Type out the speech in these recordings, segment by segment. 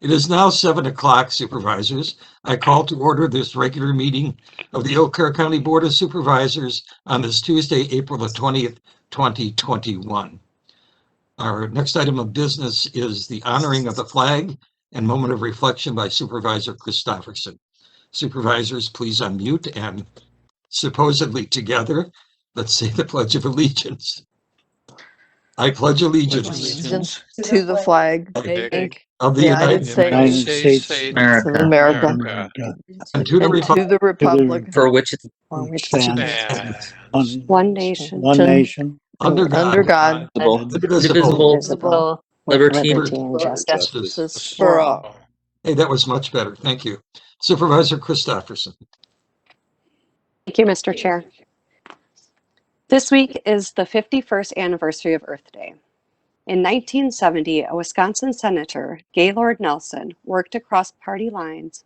It is now 7 o'clock, Supervisors. I call to order this regular meeting of the Eau Claire County Board of Supervisors on this Tuesday, April the 20th, 2021. Our next item of business is the honoring of the flag and moment of reflection by Supervisor Christofferson. Supervisors, please unmute and supposedly together, let's say the Pledge of Allegiance. I pledge allegiance to the flag of the United United States States of America and to the and to republic the republic for which it stands one nation, one nation, under under God, God, indivisible, indivisible, with liberty liberty and justice. justice for all. Hey, that was much better. Thank you. Supervisor Christofferson. Thank you, Mr. Chair. This week is the 51st anniversary of Earth Day. In 1970, a Wisconsin senator, Gaylord Nelson, worked across party lines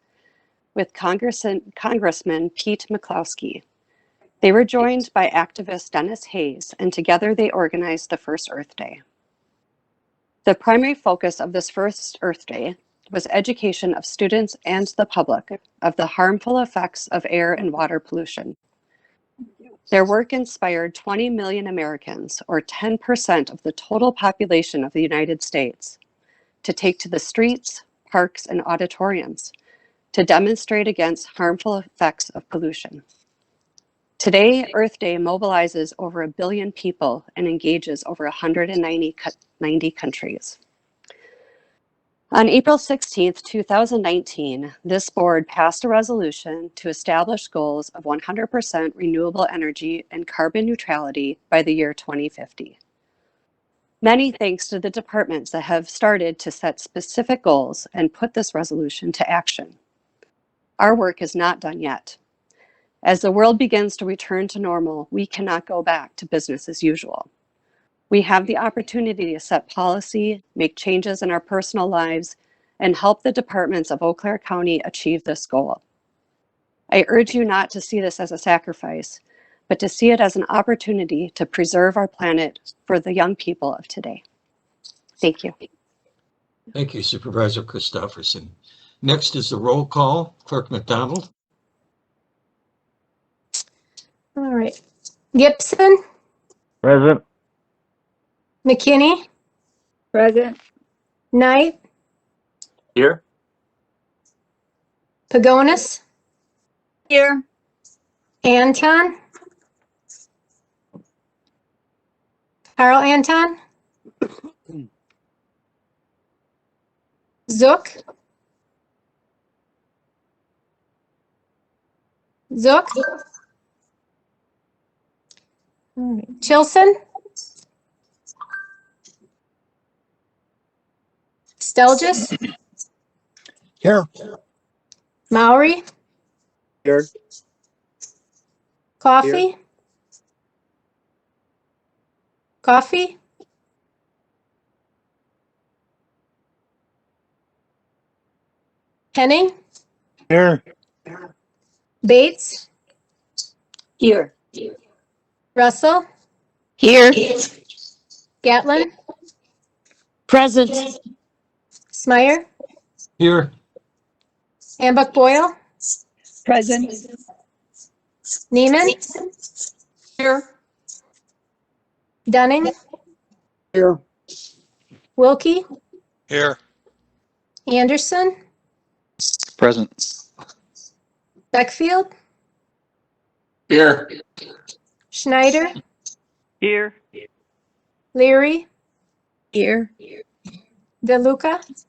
with Congressman Pete McCloskey. They were joined by activist Dennis Hayes, and together they organized the first Earth Day. The primary focus of this first Earth Day was education of students and the public of the harmful effects of air and water pollution. Their work inspired 20 million Americans, or 10% of the total population of the United States, to take to the streets, parks, and auditoriums to demonstrate against harmful effects of pollution. Today, Earth Day mobilizes over 1 billion people and engages over 190 countries. On April 16, 2019, this board passed a resolution to establish goals of 100% renewable energy and carbon neutrality by the year 2050. Many thanks to the departments that have started to set specific goals and put this resolution to action. Our work is not done yet. As the world begins to return to normal, we cannot go back to business as usual. We have the opportunity to set policy, make changes in our personal lives, and help the departments of Eau Claire County achieve this goal. I urge you not to see this as a sacrifice, but to see it as an opportunity to preserve our planet for the young people of today. Thank you. Thank you, Supervisor Christofferson. Next is the roll call. Clerk McDonald. All right. Gibson, present, McKinney, Present. Knight, here. Pagonis, Here. Anton, Carl Anton, Zook, all right. Chilson, Stelgis, here, Maury, here, Coffee, Henning, here, Bates, Here. Russell, Here. Gatlin, Present. Smyer, Here. Ambuck Boyle, Present. Neiman, Here. Dunning, here, Wilkie, Here. Anderson, Present. Beckfield, Here. Schneider, Here. Leary, Here. DeLuca,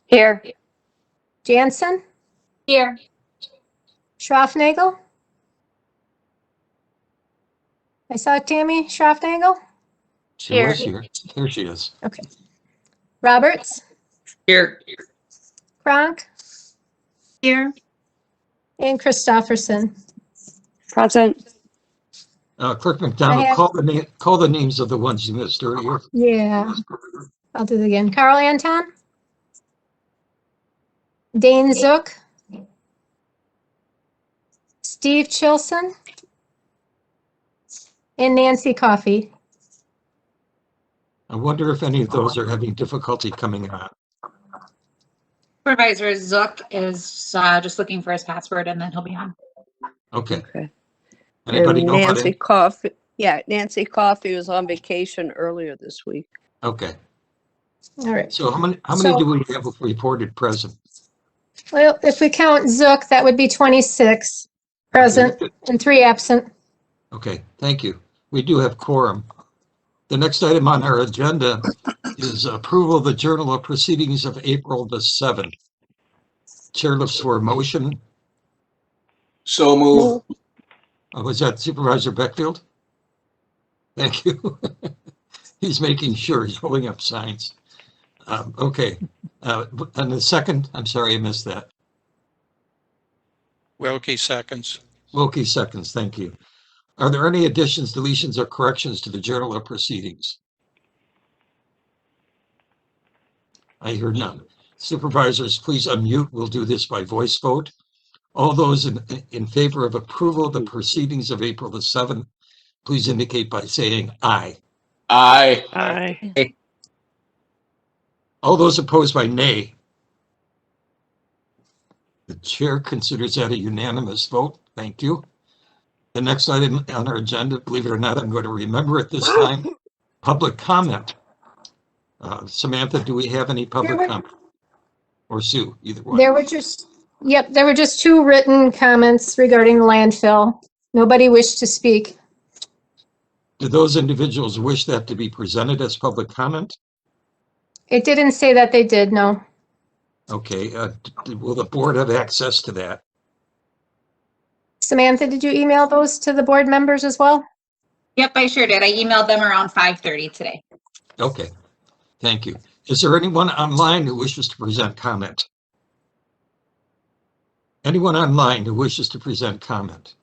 Here. Jansen, Here. Schroffnagel. I saw Tammy Schroffnagel. She was here. Here she is. Okay. Roberts, Here. Kronk, Here. and Christofferson. Present. Clerk McDonald, I have- call the names of the ones you missed earlier. Yeah, I'll do it again. Carl Anton, Dane Zook, Steve Chilson, and Nancy Coffey. I wonder if any of those are having difficulty coming on. Supervisor Zook is just looking for his password and then he'll be on. Okay. Okay. Anybody And know about Nancy it? Coffey, Nancy Coffey was on vacation earlier this week. Okay. All right. So how many So- do we have reported present? Well, if we count Zook, that would be 26 present and 3 absent. Okay, thank you. We do have quorum. The next item on our agenda is approval of the Journal of Proceedings of April the 7th. Chair looks for a motion. So move. Was that Supervisor Beckfield? Thank you. He's making sure he's holding up signs. Okay. And the second, I'm sorry, I missed that. Wilkie seconds. Wilkie seconds, thank you. Are there any additions, deletions, or corrections to the Journal of Proceedings? I hear none. Supervisors, please unmute. We'll do this by voice vote. All those in favor of approval of the proceedings of April the 7th, please indicate by saying aye. Aye. Aye. All those opposed by nay. The chair considers that a unanimous vote. Thank you. The next item on our agenda, believe it or not, I'm going to remember it this time. Public comment. Samantha, do we have any public comment? Or Sue, either one. There were just 2 written comments regarding the landfill. Nobody wished to speak. Do those individuals wish that to be presented as public comment? It didn't say that they did, no. Okay, will the board have access to that? Samantha, did you email those to the board members as well? Yep, I sure did. I emailed them around 5:30 today. Okay, thank you. Is there anyone online who wishes to present comment? Anyone online who wishes to present comment?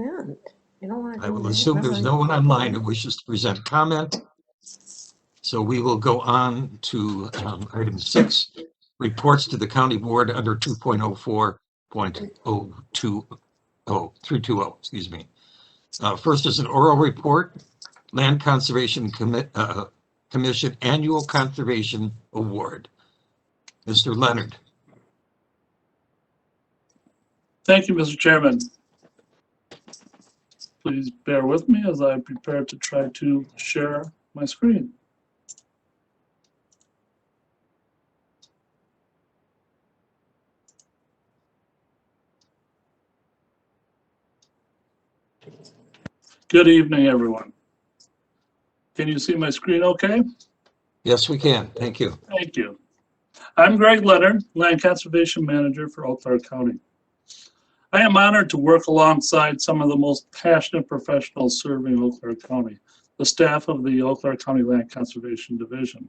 I will assume there's no one online who wishes to present comment. So we will go on to item 6, reports to the county board under 2.04.020, excuse me. First is an oral report, Land Conservation Commission Annual Conservation Award. Mr. Leonard. Thank you, Mr. Chairman. Please bear with me as I prepare to try to share my screen. Good evening, everyone. Can you see my screen okay? Yes, we can. Thank you. Thank you. I'm Greg Leonard, Land Conservation Manager for Eau Claire County. I am honored to work alongside some of the most passionate professionals serving Eau Claire County, the staff of the Eau Claire County Land Conservation Division.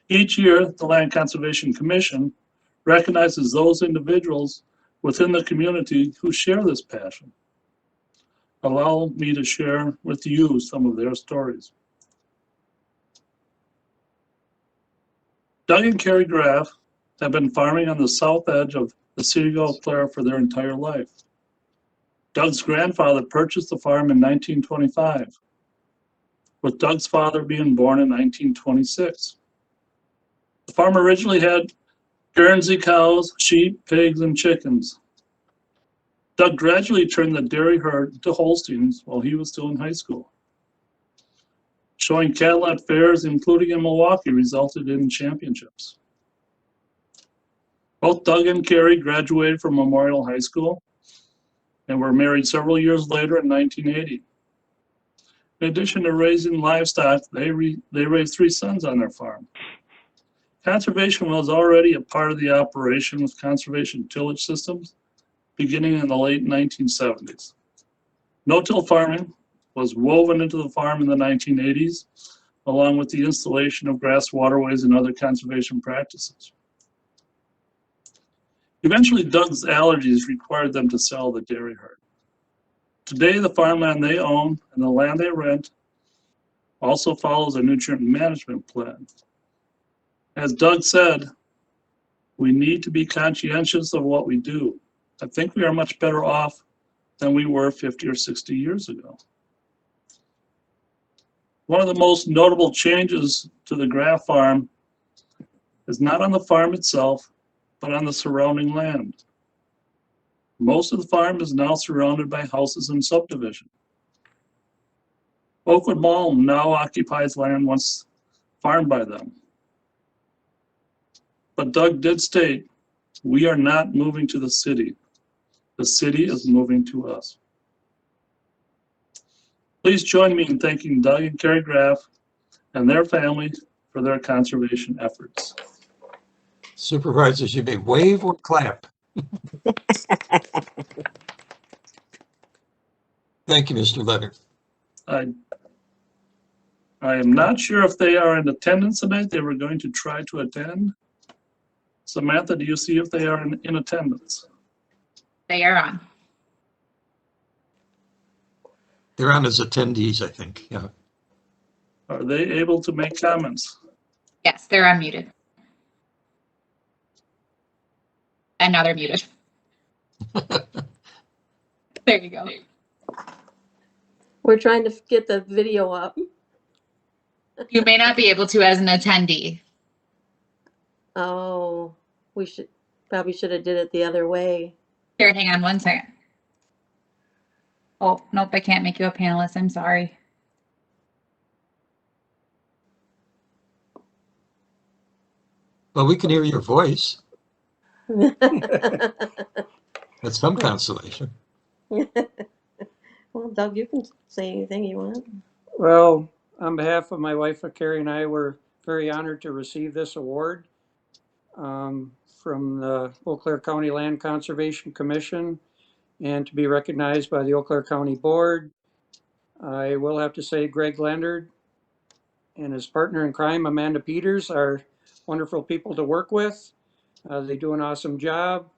Each year, the Land Conservation Commission recognizes those individuals within the community who share this passion. Allow me to share with you some of their stories. Doug and Carrie Graff have been farming on the south edge of the city of Eau Claire for their entire life. Doug's grandfather purchased the farm in 1925, with Doug's father being born in 1926. The farm originally had Guernsey cows, sheep, pigs, and chickens. Doug gradually turned the dairy herd to Holsteins while he was still in high school. Showing cattle at fairs, including in Milwaukee, resulted in championships. Both Doug and Carrie graduated from Memorial High School and were married several years later in 1980. In addition to raising livestock, they raised 3 sons on their farm. Conservation was already a part of the operation with conservation tillage systems beginning in the late 1970s. No-till farming was woven into the farm in the 1980s, along with the installation of grass waterways and other conservation practices. Eventually, Doug's allergies required them to sell the dairy herd. Today, the farmland they own and the land they rent also follows a nutrient management plan. As Doug said, we need to be conscientious of what we do. I think we are much better off than we were 50 or 60 years ago. One of the most notable changes to the Graff farm is not on the farm itself, but on the surrounding land. Most of the farm is now surrounded by houses and subdivision. Oakwood Mall now occupies land once farmed by them. But Doug did state, we are not moving to the city. The city is moving to us. Please join me in thanking Doug and Carrie Graff and their family for their conservation efforts. Supervisors, you may wave or clap. Thank you, Mr. Leonard. I am not sure if they are in attendance tonight. They were going to try to attend. Samantha, do you see if they are in attendance? They are on. They're on as attendees, I think. Yeah. Are they able to make comments? Yes, they're unmuted. And now they're muted. There you go. We're trying to get the video up. You may not be able to as an attendee. Oh, we probably should have did it the other way. Here, hang on one second. Oh, nope, I can't make you a panelist. I'm sorry. Well, we can hear your voice. That's some consolation. Well, Doug, you can say anything you want. Well, on behalf of my wife, Carrie, and I, we're very honored to receive this award from the Eau Claire County Land Conservation Commission and to be recognized by the Eau Claire County Board. I will have to say Greg Leonard and his partner in crime, Amanda Peters, are wonderful people to work with. They do an awesome job.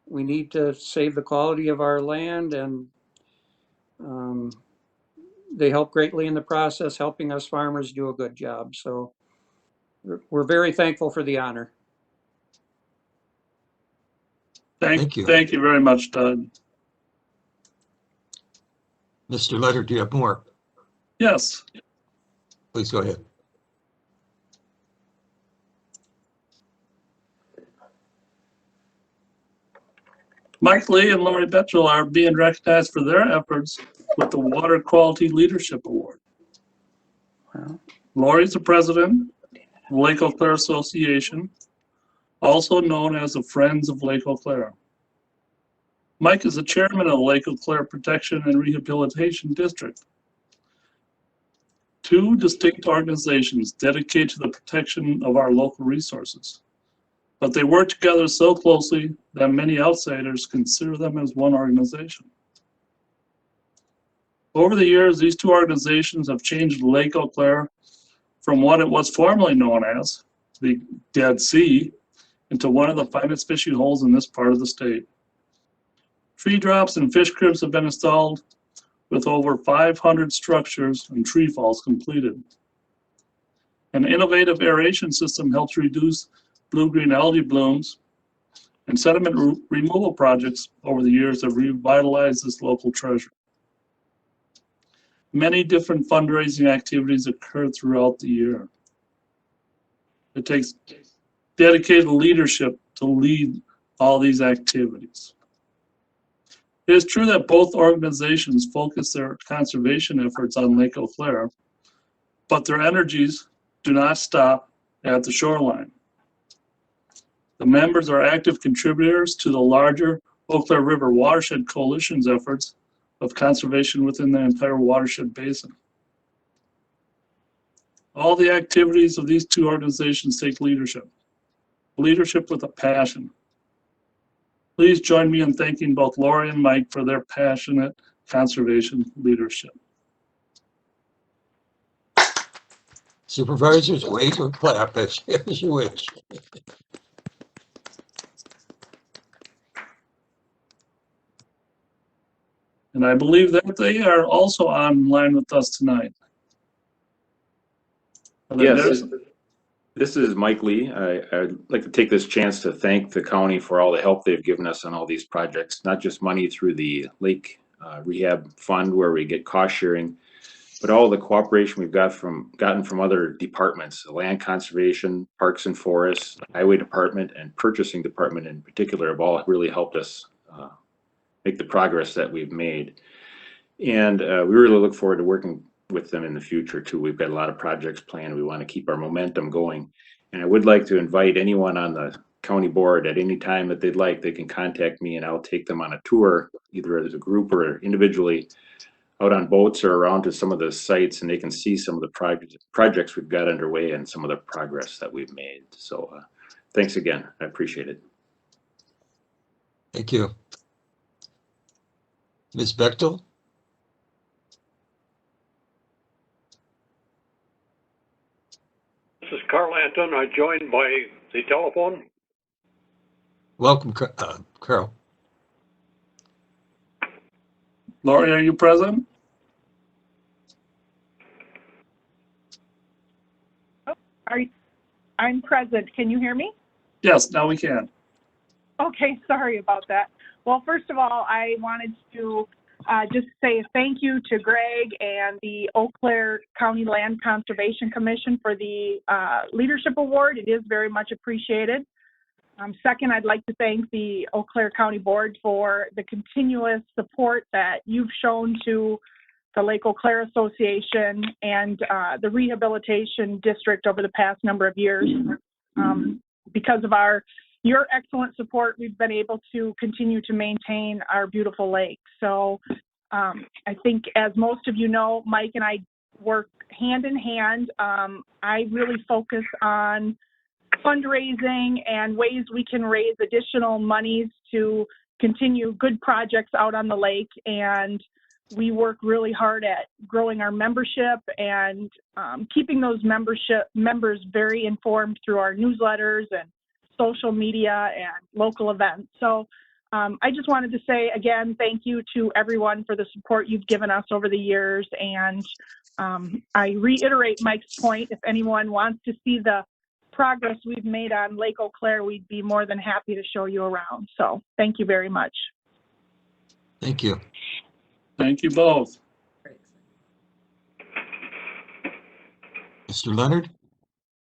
We need to save the quality of our land, and they help greatly in the process, helping us farmers do a good job. So we're very thankful for the honor. Thank you very much, Doug. Mr. Leonard, do you have more? Yes. Please go ahead. Mike Lee and Lori Betchel are being recognized for their efforts with the Water Quality Leadership Award. Lori is the president of Lake Eau Claire Association, also known as the Friends of Lake Eau Claire. Mike is the chairman of the Lake Eau Claire Protection and Rehabilitation District. Two distinct organizations dedicated to the protection of our local resources, but they work together so closely that many outsiders consider them as one organization. Over the years, these two organizations have changed Lake Eau Claire from what it was formerly known as, the Dead Sea, into one of the finest fishing holes in this part of the state. Tree drops and fish cribs have been installed, with over 500 structures and tree falls completed. An innovative aeration system helps reduce blue-green algae blooms, and sediment removal projects over the years have revitalized this local treasure. Many different fundraising activities occur throughout the year. It takes dedicated leadership to lead all these activities. It is true that both organizations focus their conservation efforts on Lake Eau Claire, but their energies do not stop at the shoreline. The members are active contributors to the larger Eau Claire River Watershed Coalition's efforts of conservation within the entire watershed basin. All the activities of these two organizations take leadership with a passion. Please join me in thanking both Lori and Mike for their passionate conservation leadership. Supervisors, wave or clap as you wish. And I believe that they are also online with us tonight. Yes, this is Mike Lee. I'd like to take this chance to thank the county for all the help they've given us on all these projects, not just money through the lake rehab fund where we get cost sharing, but all the cooperation we've gotten from other departments, land conservation, parks and forests, highway department, and purchasing department in particular have all really helped us make the progress that we've made. And we really look forward to working with them in the future too. We've got a lot of projects planned. We want to keep our momentum going. And I would like to invite anyone on the county board at any time that they'd like, they can contact me and I'll take them on a tour, either as a group or individually, out on boats or around to some of the sites, and they can see some of the projects we've got underway and some of the progress that we've made. So thanks again. I appreciate it. Thank you. Ms. Bechtel? This is Carl Anton. I joined by the telephone. Welcome, Carol. Lori, are you present? I'm present. Can you hear me? Yes, now we can. Okay, sorry about that. Well, first of all, I wanted to just say thank you to Greg and the Eau Claire County Land Conservation Commission for the Leadership Award. It is very much appreciated. Second, I'd like to thank the Eau Claire County Board for the continuous support that you've shown to the Lake Eau Claire Association and the Rehabilitation District over the past number of years. Because of your excellent support, we've been able to continue to maintain our beautiful lake. So I think, as most of you know, Mike and I work hand in hand. I really focus on fundraising and ways we can raise additional monies to continue good projects out on the lake, and we work really hard at growing our membership and keeping those members very informed through our newsletters and social media and local events. So I just wanted to say again, thank you to everyone for the support you've given us over the years. And I reiterate Mike's point, if anyone wants to see the progress we've made on Lake Eau Claire, we'd be more than happy to show you around. So thank you very much. Thank you. Thank you both. Mr. Leonard?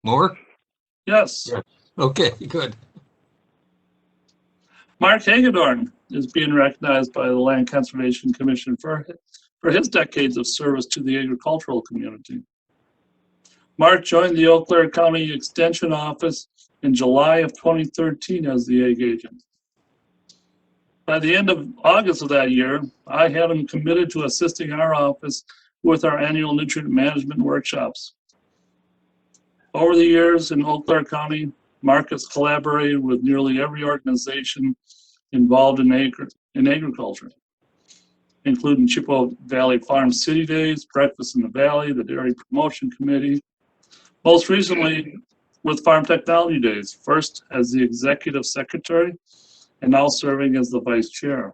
More? Yes. Okay, good. Mark Hagedorn is being recognized by the Land Conservation Commission for his decades of service to the agricultural community. Mark joined the Eau Claire County Extension Office in July of 2013 as the ag agent. By the end of August of that year, I had him committed to assisting our office with our annual nutrient management workshops. Over the years in Eau Claire County, Mark has collaborated with nearly every organization involved in agriculture, including Chippewa Valley Farm City Days, Breakfast in the Valley, the Dairy Promotion Committee, most recently with Farm Technology Days, first as the executive secretary and now serving as the vice chair.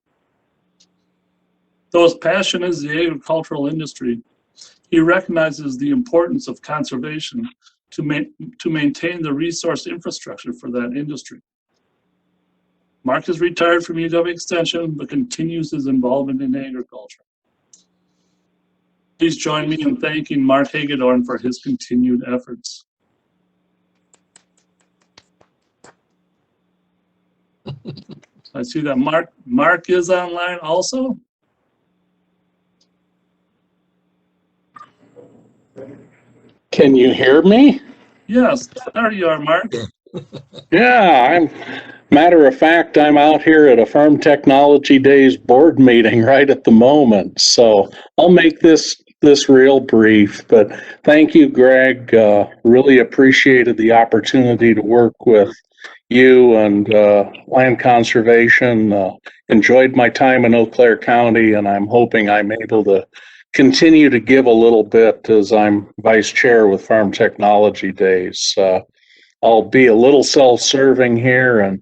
Though his passion is the agricultural industry, he recognizes the importance of conservation to maintain the resource infrastructure for that industry. Mark is retired from UW Extension, but continues his involvement in agriculture. Please join me in thanking Mark Hagedorn for his continued efforts. I see that Mark is online also. Can you hear me? Yes, there you are, Mark. Yeah, matter of fact, I'm out here at a Farm Technology Days board meeting right at the moment. So I'll make this real brief, but thank you, Greg. Really appreciated the opportunity to work with you and land conservation. Enjoyed my time in Eau Claire County, and I'm hoping I'm able to continue to give a little bit as I'm vice chair with Farm Technology Days. I'll be a little self-serving here and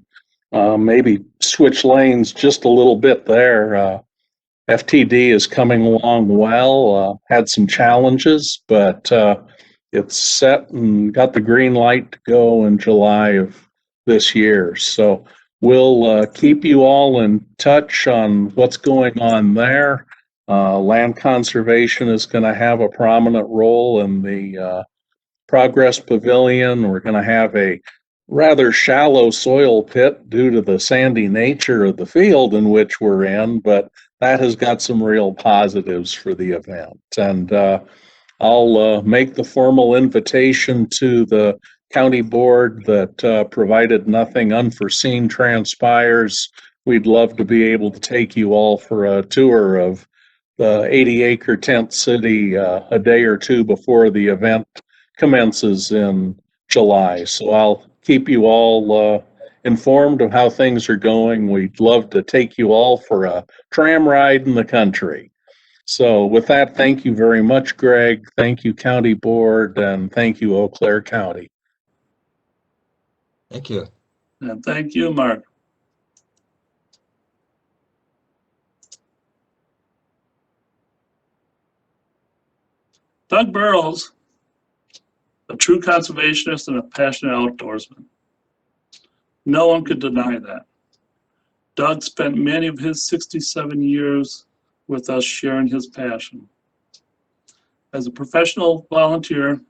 maybe switch lanes just a little bit there. FTD is coming along well, had some challenges, but it's set and got the green light to go in July of this year. So we'll keep you all in touch on what's going on there. Land conservation is going to have a prominent role in the Progress Pavilion. We're going to have a rather shallow soil pit due to the sandy nature of the field in which we're in, but that has got some real positives for the event. And I'll make the formal invitation to the county board that provided nothing unforeseen transpires. We'd love to be able to take you all for a tour of the 80-acre tent city a day or two before the event commences in July. So I'll keep you all informed of how things are going. We'd love to take you all for a tram ride in the country. So with that, thank you very much, Greg. Thank you, County Board, and thank you, Eau Claire County. Thank you. And thank you, Mark. Doug Burrows, a true conservationist and a passionate outdoorsman. No one could deny that. Doug spent many of his 67 years with us sharing his passion. As a professional volunteer,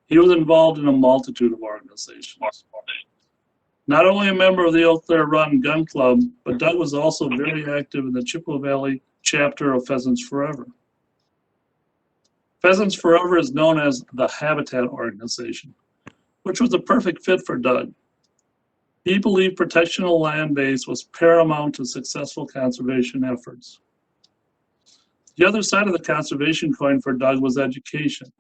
he was involved in a multitude of organizations. Not only a member of the Eau Claire Run Gun Club, but Doug was also very active in the Chippewa Valley chapter of Pheasants Forever. Pheasants Forever is known as the Habitat Organization, which was a perfect fit for Doug. He believed protection of the land base was paramount to successful conservation efforts. The other side of the conservation coin for Doug was education,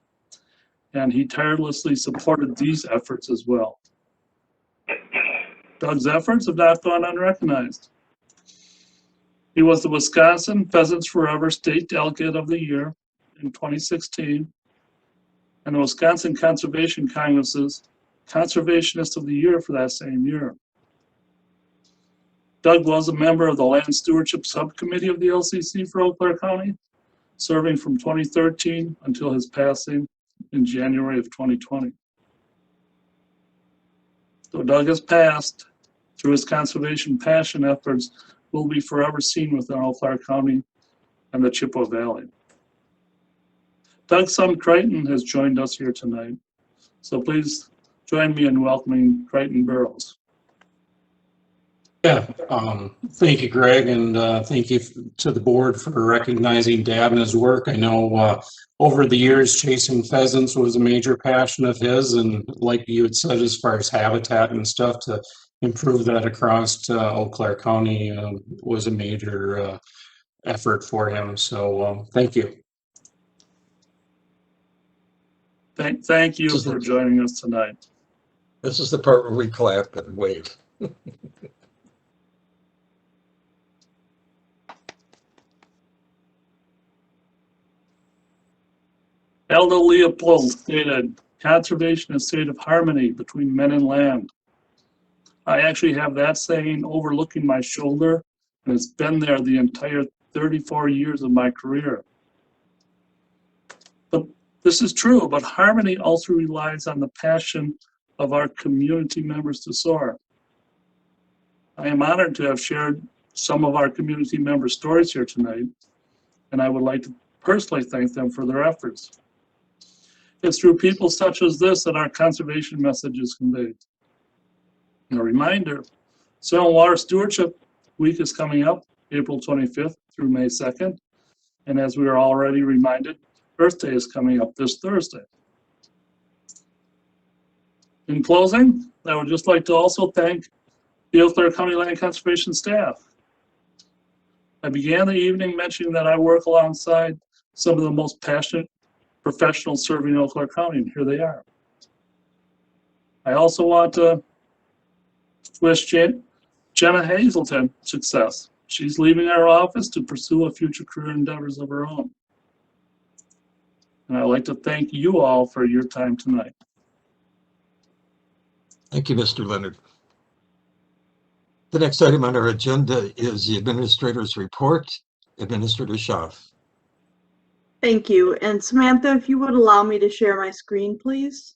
and he tirelessly supported these efforts as well. Doug's efforts have not gone unrecognized. He was the Wisconsin Pheasants Forever State Delegate of the Year in 2016, and the Wisconsin Conservation Congress's Conservationist of the Year for that same year. Doug was a member of the Land Stewardship Subcommittee of the LCC for Eau Claire County, serving from 2013 until his passing in January of 2020. Though Doug has passed, through his conservation passion efforts, will be forever seen within Eau Claire County and the Chippewa Valley. Doug's son Crichton has joined us here tonight, so please join me in welcoming Crichton Burrows. Yeah, thank you, Greg, and thank you to the board for recognizing Dad and his work. I know over the years, chasing pheasants was a major passion of his, and like you had said, as far as habitat and stuff, to improve that across Eau Claire County was a major effort for him. So thank you. Thank you for joining us tonight. This is the part where we clap and wave. Aldo Leopold stated, conservation is a state of harmony between men and land. I actually have that saying overlooking my shoulder, and it's been there the entire 34 years of my career. But this is true, but harmony also relies on the passion of our community members to soar. I am honored to have shared some of our community members' stories here tonight, and I would like to personally thank them for their efforts. It's through people such as this that our conservation message is conveyed. And a reminder, Soil and Water Stewardship Week is coming up April 25th through May 2nd. And as we are already reminded, Earth Day is coming up this Thursday. In closing, I would just like to also thank the Eau Claire County Land Conservation staff. I began the evening mentioning that I work alongside some of the most passionate professionals serving Eau Claire County, and here they are. I also want to wish Jenna Hazelton success. She's leaving our office to pursue a future career endeavors of her own. And I'd like to thank you all for your time tonight. Thank you, Mr. Leonard. The next item on our agenda is the Administrator's Report. Administrator Schaaf. Thank you. And Samantha, if you would allow me to share my screen, please.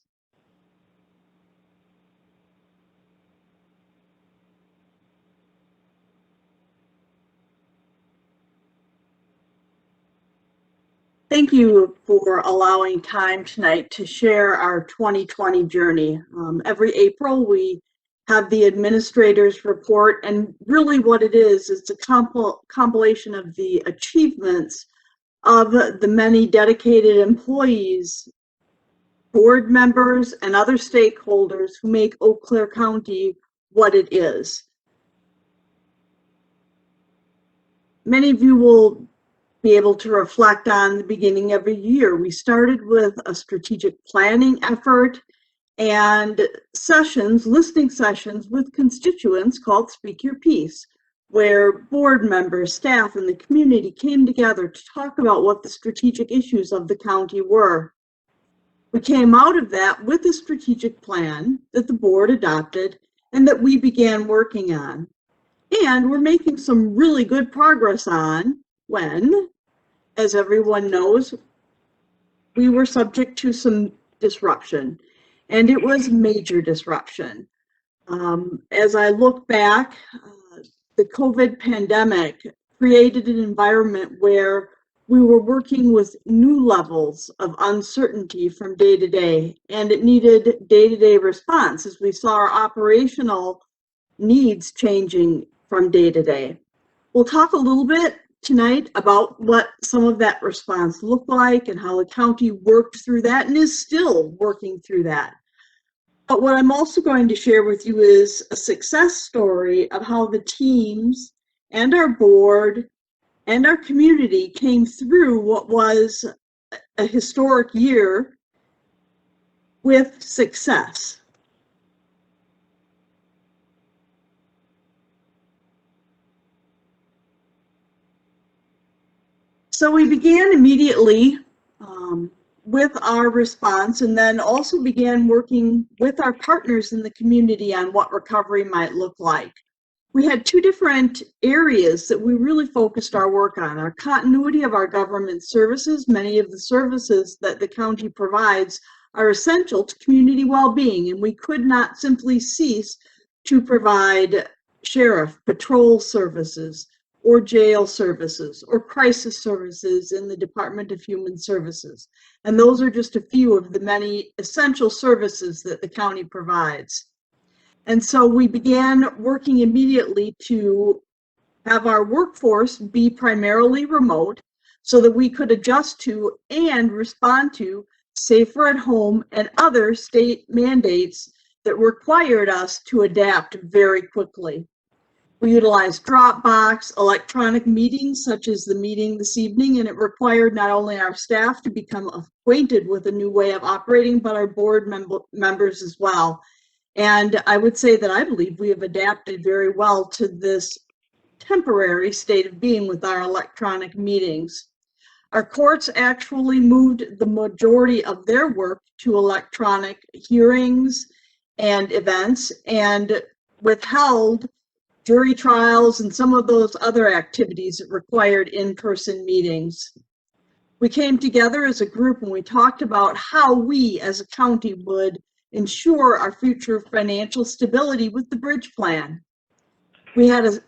Thank you for allowing time tonight to share our 2020 journey. Every April, we have the administrator's report, and really what it is a compilation of the achievements of the many dedicated employees, board members, and other stakeholders who make Eau Claire County what it is. Many of you will be able to reflect on the beginning of a year. We started with a strategic planning effort and sessions, listening sessions with constituents called Speak Your Piece, where board members, staff, and the community came together to talk about what the strategic issues of the county were. We came out of that with a strategic plan that the board adopted and that we began working on. And we're making some really good progress on when, as everyone knows, we were subject to some disruption, and it was major disruption. As I look back, the COVID pandemic created an environment where we were working with new levels of uncertainty from day to day, and it needed day-to-day response as we saw our operational needs changing from day to day. We'll talk a little bit tonight about what some of that response looked like and how the county worked through that and is still working through that. But what I'm also going to share with you is a success story of how the teams and our board and our community came through what was a historic year with success. So we began immediately with our response, and then also began working with our partners in the community on what recovery might look like. We had two different areas that we really focused our work on: our continuity of our government services. Many of the services that the county provides are essential to community well-being, and we could not simply cease to provide sheriff, patrol services, or jail services, or crisis services in the Department of Human Services. And those are just a few of the many essential services that the county provides. And so we began working immediately to have our workforce be primarily remote so that we could adjust to and respond to safer at home and other state mandates that required us to adapt very quickly. We utilized Dropbox, electronic meetings such as the meeting this evening, and it required not only our staff to become acquainted with a new way of operating, but our board members as well. And I would say that I believe we have adapted very well to this temporary state of being with our electronic meetings. Our courts actually moved the majority of their work to electronic hearings and events, and withheld jury trials and some of those other activities that required in-person meetings. We came together as a group and we talked about how we as a county would ensure our future financial stability with the bridge plan. We had a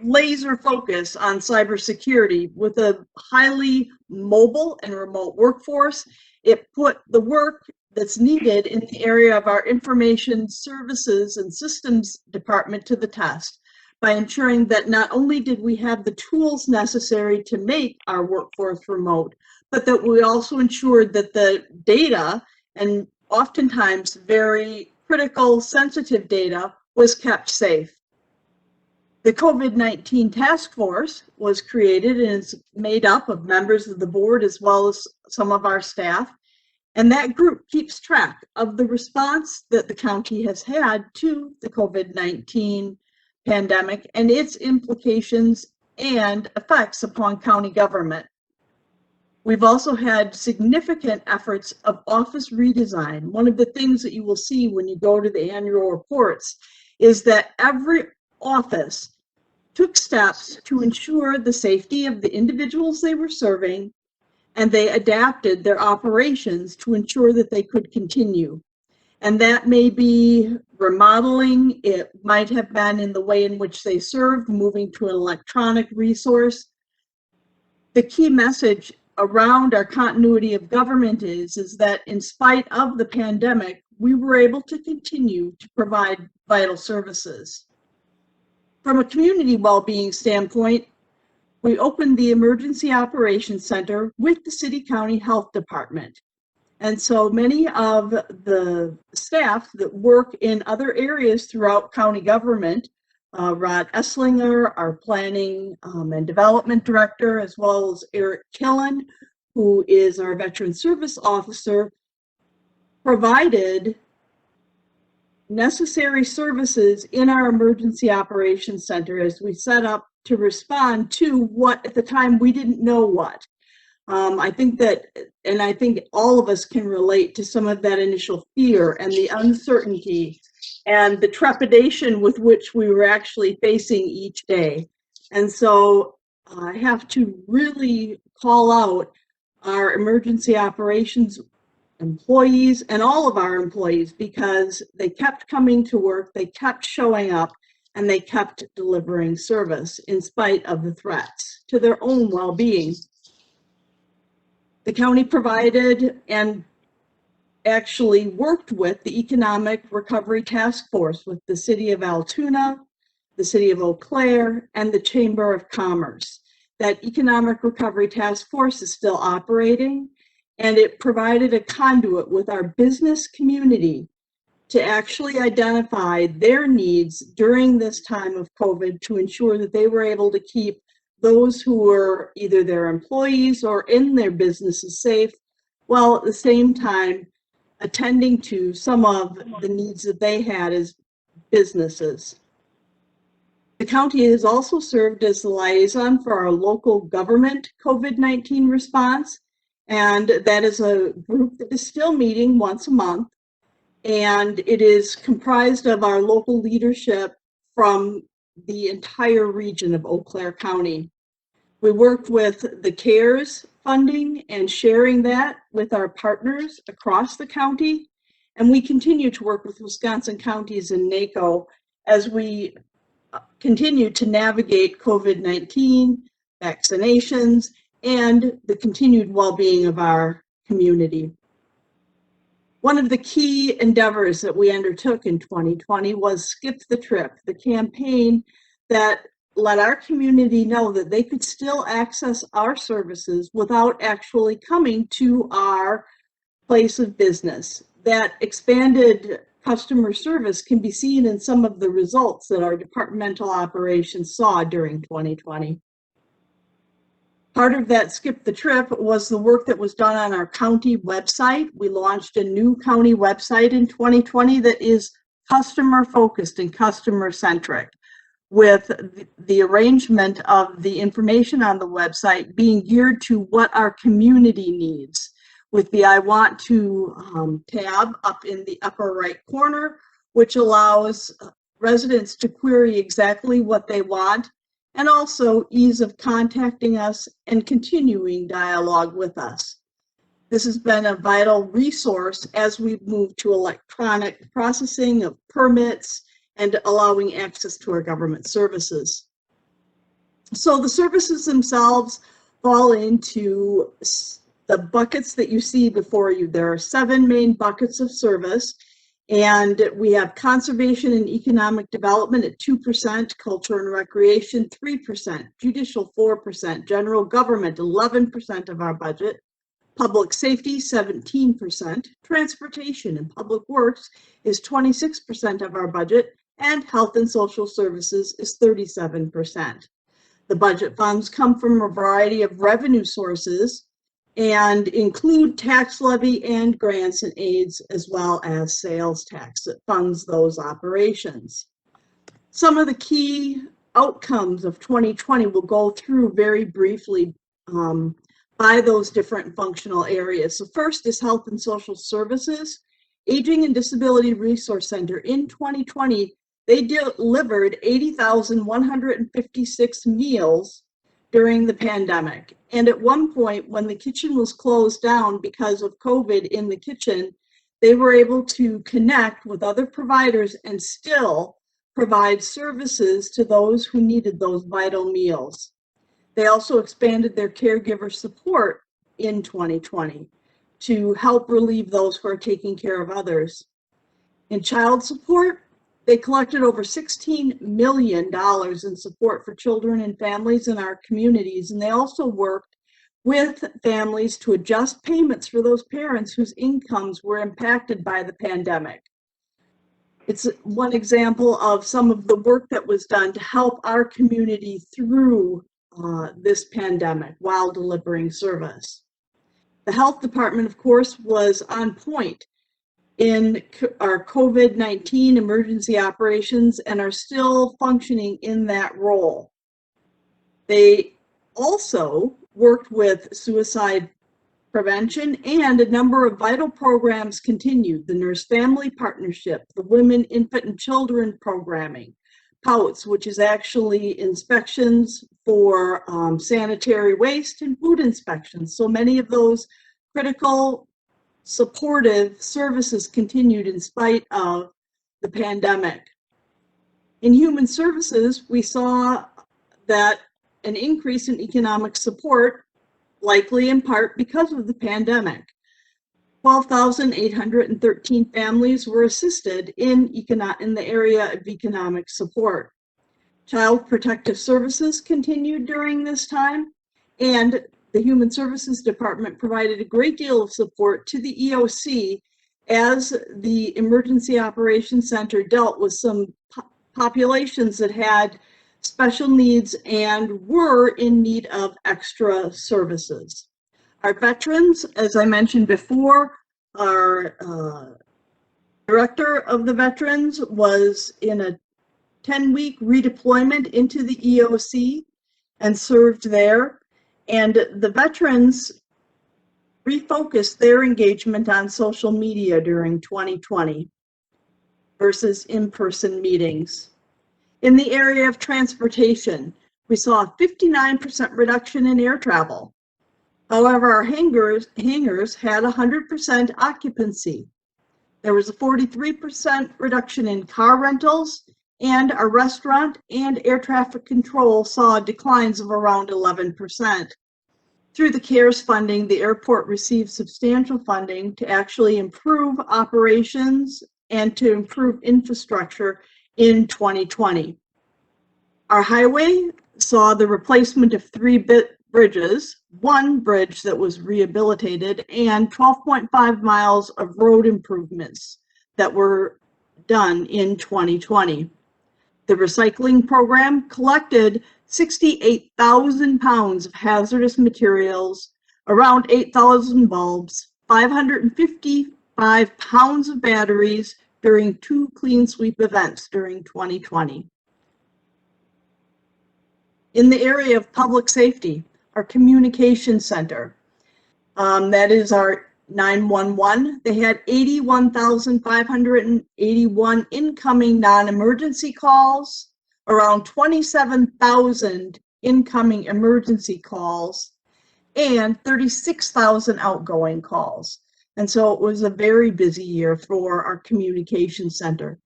laser focus on cybersecurity with a highly mobile and remote workforce. It put the work that's needed in the area of our information services and systems department to the test by ensuring that not only did we have the tools necessary to make our workforce remote, but that we also ensured that the data, and oftentimes very critical, sensitive data, was kept safe. The COVID-19 task force was created and is made up of members of the board as well as some of our staff. And that group keeps track of the response that the county has had to the COVID-19 pandemic and its implications and effects upon county government. We've also had significant efforts of office redesign. One of the things that you will see when you go to the annual reports is that every office took steps to ensure the safety of the individuals they were serving, and they adapted their operations to ensure that they could continue. And that may be remodeling, it might have been in the way in which they served, moving to an electronic resource. The key message around our continuity of government is that in spite of the pandemic, we were able to continue to provide vital services. From a community well-being standpoint, we opened the Emergency Operations Center with the City County Health Department. And so many of the staff that work in other areas throughout county government, Rod Esslinger, our Planning and Development Director, as well as Eric Killen, who is our Veteran Service Officer, provided necessary services in our Emergency Operations Center as we set up to respond to what at the time we didn't know what. I think that, and I think all of us can relate to some of that initial fear and the uncertainty and the trepidation with which we were actually facing each day. And so I have to really call out our emergency operations employees and all of our employees, because they kept coming to work, they kept showing up, and they kept delivering service in spite of the threats to their own well-being. The county provided and actually worked with the Economic Recovery Task Force with the City of Altoona, the City of Eau Claire, and the Chamber of Commerce. That Economic Recovery Task Force is still operating, and it provided a conduit with our business community to actually identify their needs during this time of COVID to ensure that they were able to keep those who were either their employees or in their businesses safe, while at the same time attending to some of the needs that they had as businesses. The county has also served as the liaison for our local government COVID-19 response, and that is a group that is still meeting once a month, and it is comprised of our local leadership from the entire region of Eau Claire County. We worked with the CARES funding and sharing that with our partners across the county, and we continue to work with Wisconsin counties and NACO as we continue to navigate COVID-19, vaccinations, and the continued well-being of our community. One of the key endeavors that we undertook in 2020 was Skip the Trip, the campaign that let our community know that they could still access our services without actually coming to our place of business. That expanded customer service can be seen in some of the results that our departmental operations saw during 2020. Part of that Skip the Trip was the work that was done on our county website. We launched a new county website in 2020 that is customer focused and customer centric, with the arrangement of the information on the website being geared to what our community needs, with the I Want To tab up in the upper right corner, which allows residents to query exactly what they want, and also ease of contacting us and continuing dialogue with us. This has been a vital resource as we've moved to electronic processing of permits and allowing access to our government services. So the services themselves fall into the buckets that you see before you. There are 7 main buckets of service, and we have conservation and economic development at 2%, culture and recreation 3%, judicial 4%, general government 11% of our budget, public safety 17%, transportation and public works is 26% of our budget, and health and social services is 37%. The budget funds come from a variety of revenue sources and include tax levy and grants and aids, as well as sales tax that funds those operations. Some of the key outcomes of 2020 will go through very briefly by those different functional areas. So first is health and social services. Aging and Disability Resource Center in 2020, they delivered 80,156 meals during the pandemic. And at one point, when the kitchen was closed down because of COVID in the kitchen, they were able to connect with other providers and still provide services to those who needed those vital meals. They also expanded their caregiver support in 2020 to help relieve those who are taking care of others. In child support, they collected over $16 million in support for children and families in our communities, and they also worked with families to adjust payments for those parents whose incomes were impacted by the pandemic. It's one example of some of the work that was done to help our community through this pandemic while delivering service. The health department, of course, was on point in our COVID-19 emergency operations and are still functioning in that role. They also worked with suicide prevention, and a number of vital programs continued. The Nurse Family Partnership, the Women, Infant, and Children Programming, POUTS, which is actually inspections for sanitary waste and food inspections. So many of those critical supportive services continued in spite of the pandemic. In human services, we saw that an increase in economic support, likely in part because of the pandemic. 12,813 families were assisted in the area of economic support. Child Protective Services continued during this time, and the Human Services Department provided a great deal of support to the EOC as the Emergency Operations Center dealt with some populations that had special needs and were in need of extra services. Our veterans, as I mentioned before, our director of the veterans was in a 10-week redeployment into the EOC and served there. And the veterans refocused their engagement on social media during 2020 versus in-person meetings. In the area of transportation, we saw a 59% reduction in air travel. However, our hangars had 100% occupancy. There was a 43% reduction in car rentals, and our restaurant and air traffic control saw declines of around 11%. Through the CARES funding, the airport received substantial funding to actually improve operations and to improve infrastructure in 2020. Our highway saw the replacement of 3 bridges, 1 bridge that was rehabilitated, and 12.5 miles of road improvements that were done in 2020. The recycling program collected 68,000 pounds of hazardous materials, around 8,000 bulbs, 555 pounds of batteries during 2 clean sweep events during 2020. In the area of public safety, our communication center, that is our 911, they had 81,581 incoming non-emergency calls, around 27,000 incoming emergency calls, and 36,000 outgoing calls. And so it was a very busy year for our communication center.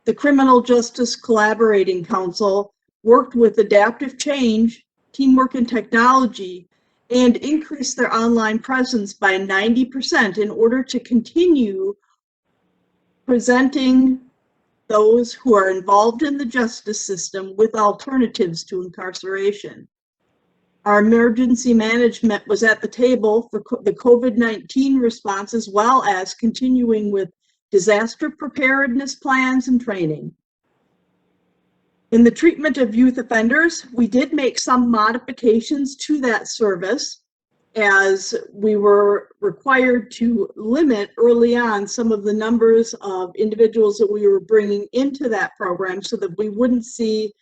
The Criminal Justice Collaborating Council worked with adaptive change, teamwork, and technology, and increased their online presence by 90% in order to continue presenting those who are involved in the justice system with alternatives to incarceration. Our emergency management was at the table for the COVID-19 response, as well as continuing with disaster preparedness plans and training. In the treatment of youth offenders, we did make some modifications to that service, as we were required to limit early on some of the numbers of individuals that we were bringing into that program so that we wouldn't see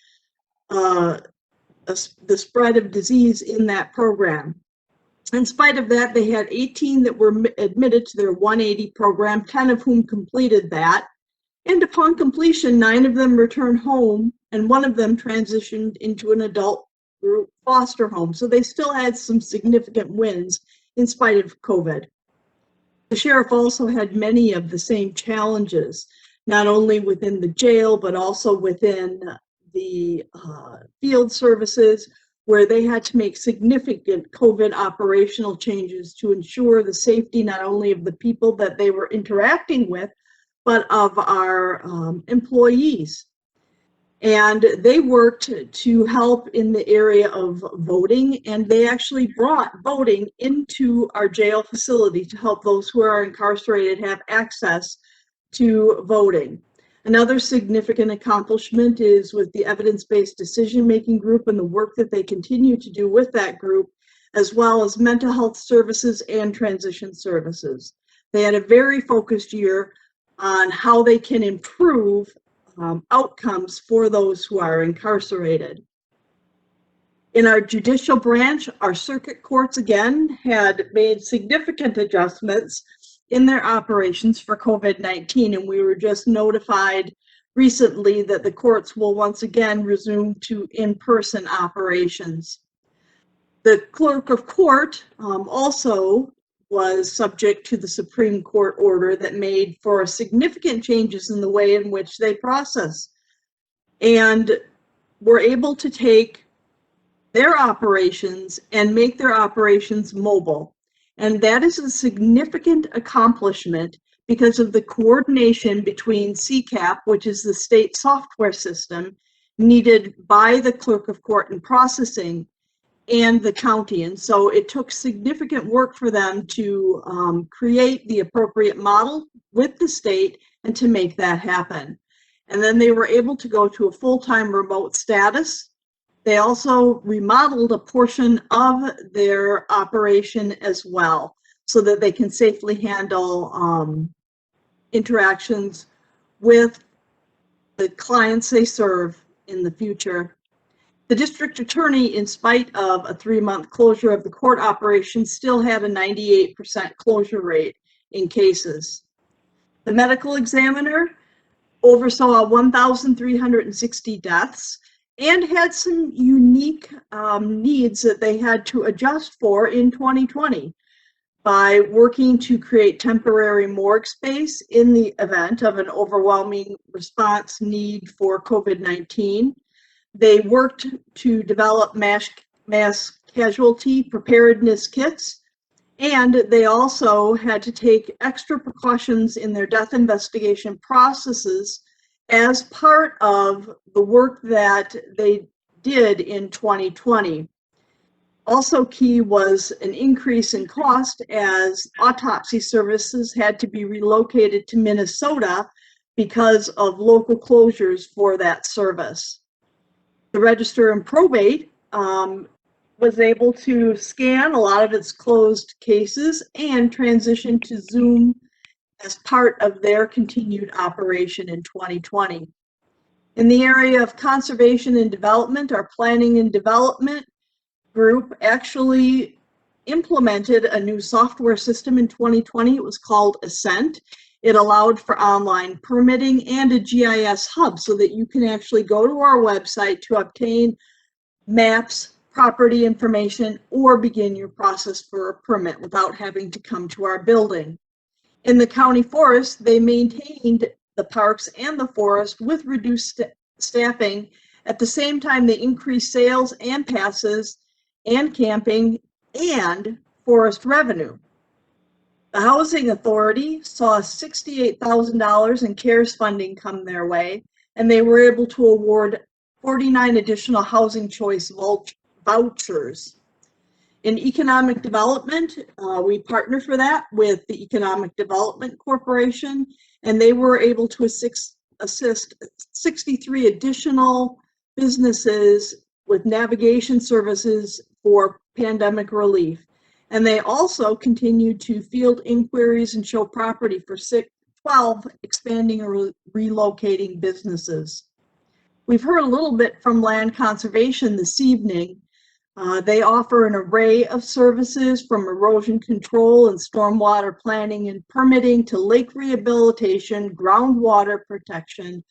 the spread of disease in that program. In spite of that, they had 18 that were admitted to their 180 program, 10 of whom completed that. And upon completion, 9 of them returned home, and 1 of them transitioned into an adult group foster home. So they still had some significant wins in spite of COVID. The sheriff also had many of the same challenges, not only within the jail, but also within the field services, where they had to make significant COVID operational changes to ensure the safety not only of the people that they were interacting with, but of our employees. And they worked to help in the area of voting, and they actually brought voting into our jail facility to help those who are incarcerated have access to voting. Another significant accomplishment is with the evidence-based decision-making group and the work that they continue to do with that group, as well as mental health services and transition services. They had a very focused year on how they can improve outcomes for those who are incarcerated. In our judicial branch, our circuit courts again had made significant adjustments in their operations for COVID-19, and we were just notified recently that the courts will once again resume to in-person operations. The clerk of court also was subject to the Supreme Court order that made for significant changes in the way in which they process, and were able to take their operations and make their operations mobile. And that is a significant accomplishment because of the coordination between CCAP, which is the state software system needed by the clerk of court in processing, and the county. And so it took significant work for them to create the appropriate model with the state and to make that happen. And then they were able to go to a full-time remote status. They also remodeled a portion of their operation as well so that they can safely handle interactions with the clients they serve in the future. The district attorney, in spite of a 3-month closure of the court operation, still had a 98% closure rate in cases. The medical examiner oversaw 1,360 deaths and had some unique needs that they had to adjust for in 2020 by working to create temporary morgue space in the event of an overwhelming response need for COVID-19. They worked to develop mass casualty preparedness kits, and they also had to take extra precautions in their death investigation processes as part of the work that they did in 2020. Also key was an increase in cost as autopsy services had to be relocated to Minnesota because of local closures for that service. The Register and Probate was able to scan a lot of its closed cases and transition to Zoom as part of their continued operation in 2020. In the area of conservation and development, our planning and development group actually implemented a new software system in 2020. It was called Ascent. It allowed for online permitting and a GIS hub so that you can actually go to our website to obtain maps, property information, or begin your process for a permit without having to come to our building. In the county forest, they maintained the parks and the forest with reduced staffing. At the same time, they increased sales and passes and camping and forest revenue. The Housing Authority saw $68,000 in CARES funding come their way, and they were able to award 49 additional housing choice vouchers. In economic development, we partner for that with the Economic Development Corporation, and they were able to assist 63 additional businesses with navigation services for pandemic relief. And they also continued to field inquiries and show property for 12 expanding or relocating businesses. We've heard a little bit from Land Conservation this evening. They offer an array of services from erosion control and stormwater planning and permitting to lake rehabilitation, groundwater protection,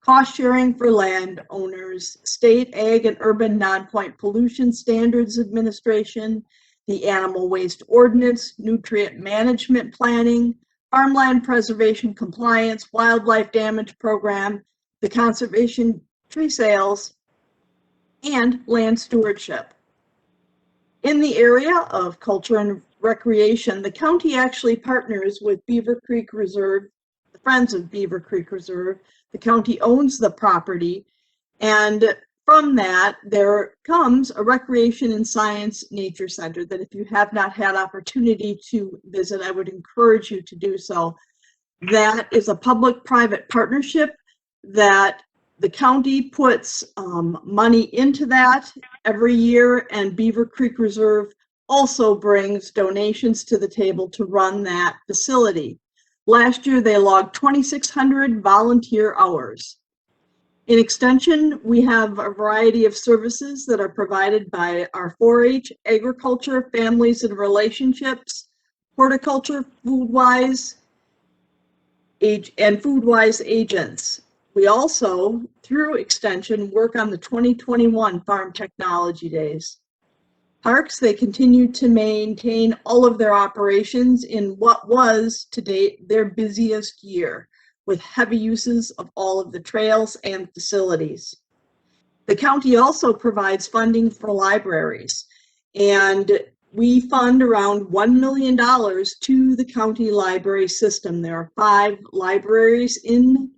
cost sharing for landowners, state ag and urban non-point pollution standards administration, the animal waste ordinance, nutrient management planning, farmland preservation compliance, wildlife damage program, the conservation tree sales, and land stewardship. In the area of culture and recreation, the county actually partners with Beaver Creek Reserve, the Friends of Beaver Creek Reserve. The county owns the property, and from that, there comes a Recreation and Science Nature Center that if you have not had opportunity to visit, I would encourage you to do so. That is a public-private partnership that the county puts money into that every year, and Beaver Creek Reserve also brings donations to the table to run that facility. Last year, they logged 2,600 volunteer hours. In Extension, we have a variety of services that are provided by our 4-H, agriculture, families and relationships, horticulture, Foodwise, and Foodwise agents. We also, through Extension, work on the 2021 Farm Technology Days. Parks, they continue to maintain all of their operations in what was, to date, their busiest year, with heavy uses of all of the trails and facilities. The county also provides funding for libraries, and we fund around $1 million to the county library system. There are 5 libraries in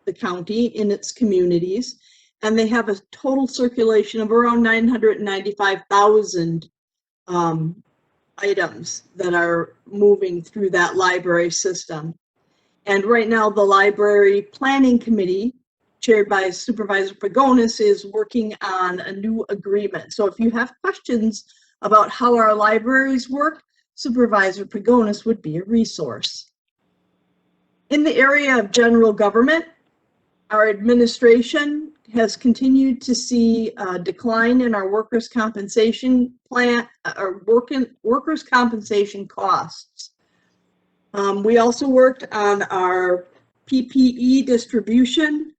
the county, in its communities, and they have a total circulation of around 995,000 items that are moving through that library system. And right now, the Library Planning Committee, chaired by Supervisor Pagonis, is working on a new agreement. So if you have questions about how our libraries work, Supervisor Pagonis would be a resource. In the area of general government, our administration has continued to see a decline in our workers' compensation plan, workers' compensation costs. We also worked on our PPE distribution.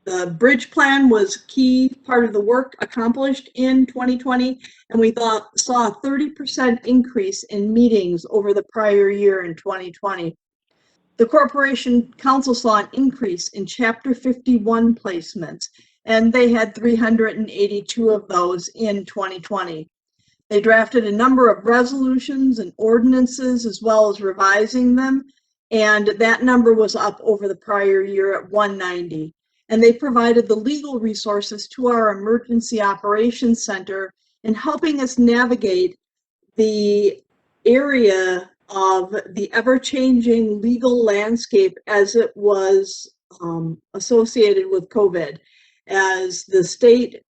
The bridge plan was key part of the work accomplished in 2020, and we saw a 30% increase in meetings over the prior year in 2020. The Corporation Council saw an increase in Chapter 51 placements, and they had 382 of those in 2020. They drafted a number of resolutions and ordinances as well as revising them, and that number was up over the prior year at 190. And they provided the legal resources to our Emergency Operations Center in helping us navigate the area of the ever-changing legal landscape as it was associated with COVID. As the state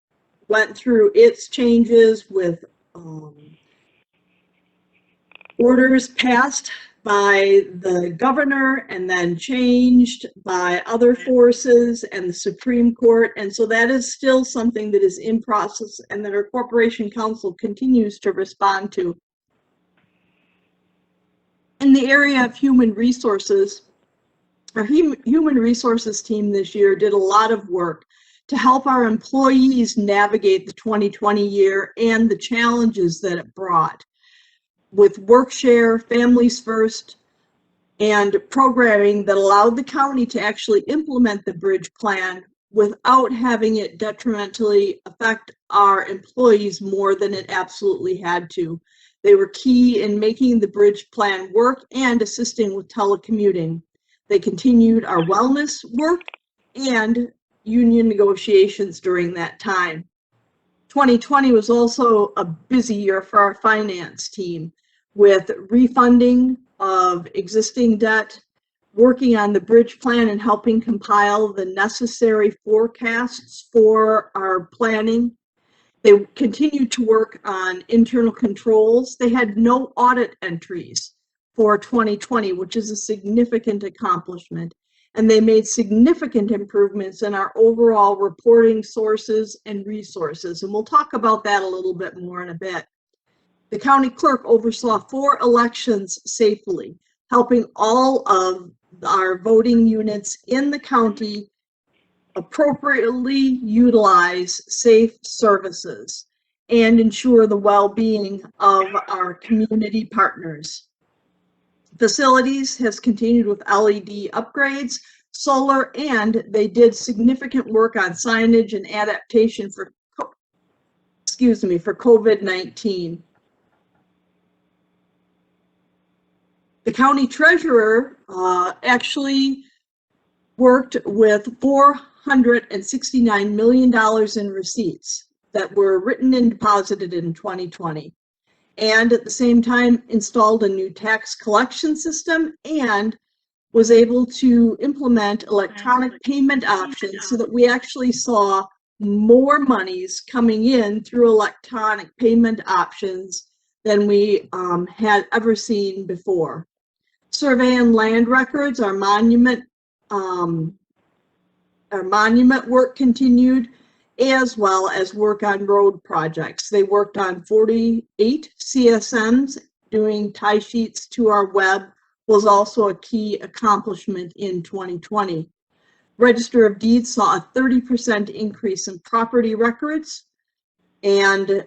went through its changes with orders passed by the governor and then changed by other forces and the Supreme Court. And so that is still something that is in process and that our Corporation Council continues to respond to. In the area of human resources, our human resources team this year did a lot of work to help our employees navigate the 2020 year and the challenges that it brought. With WorkShare, Families First, and programming that allowed the county to actually implement the bridge plan without having it detrimentally affect our employees more than it absolutely had to. They were key in making the bridge plan work and assisting with telecommuting. They continued our wellness work and union negotiations during that time. 2020 was also a busy year for our finance team, with refunding of existing debt, working on the bridge plan and helping compile the necessary forecasts for our planning. They continued to work on internal controls. They had no audit entries for 2020, which is a significant accomplishment. And they made significant improvements in our overall reporting sources and resources. And we'll talk about that a little bit more in a bit. The county clerk oversaw 4 elections safely, helping all of our voting units in the county appropriately utilize safe services and ensure the well-being of our community partners. Facilities has continued with LED upgrades, solar, and they did significant work on signage and adaptation for COVID-19. The county treasurer actually worked with $469 million in receipts that were written and deposited in 2020. And at the same time installed a new tax collection system and was able to implement electronic payment options so that we actually saw more monies coming in through electronic payment options than we had ever seen before. Survey and land records, our monument work continued, as well as work on road projects. They worked on 48 CSMs. Doing tie sheets to our web was also a key accomplishment in 2020. Register of Deeds saw a 30% increase in property records, and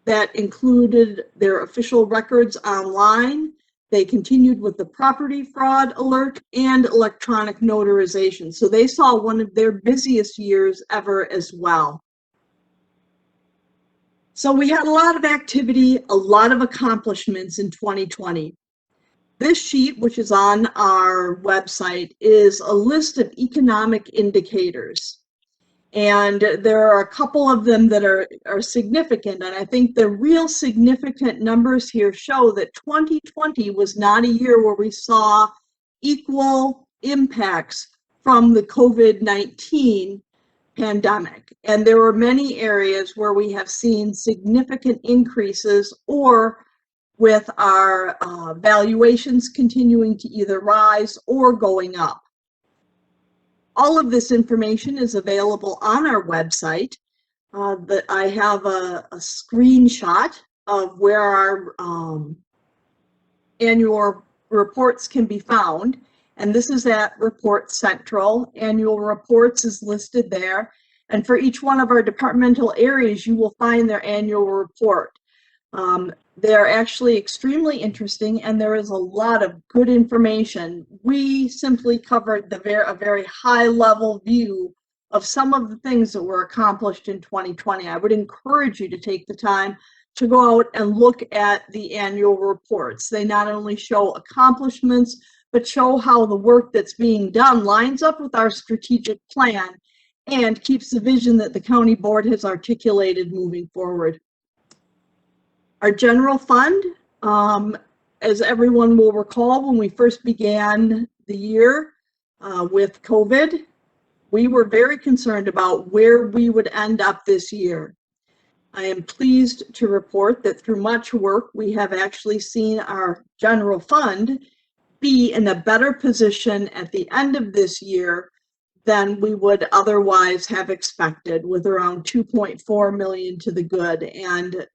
that included their official records online. They continued with the property fraud alert and electronic notarization. So they saw one of their busiest years ever as well. So we had a lot of activity, a lot of accomplishments in 2020. This sheet, which is on our website, is a list of economic indicators. And there are a couple of them that are significant. And I think the real significant numbers here show that 2020 was not a year where we saw equal impacts from the COVID-19 pandemic. And there were many areas where we have seen significant increases, or with our valuations continuing to either rise or going up. All of this information is available on our website. I have a screenshot of where our annual reports can be found. And this is at Report Central. Annual reports is listed there. And for each one of our departmental areas, you will find their annual report. They're actually extremely interesting, and there is a lot of good information. We simply covered a very high-level view of some of the things that were accomplished in 2020. I would encourage you to take the time to go out and look at the annual reports. They not only show accomplishments, but show how the work that's being done lines up with our strategic plan and keeps the vision that the county board has articulated moving forward. Our general fund, as everyone will recall, when we first began the year with COVID, we were very concerned about where we would end up this year. I am pleased to report that through much work, we have actually seen our general fund be in a better position at the end of this year than we would otherwise have expected, with around 2.4 million to the good. And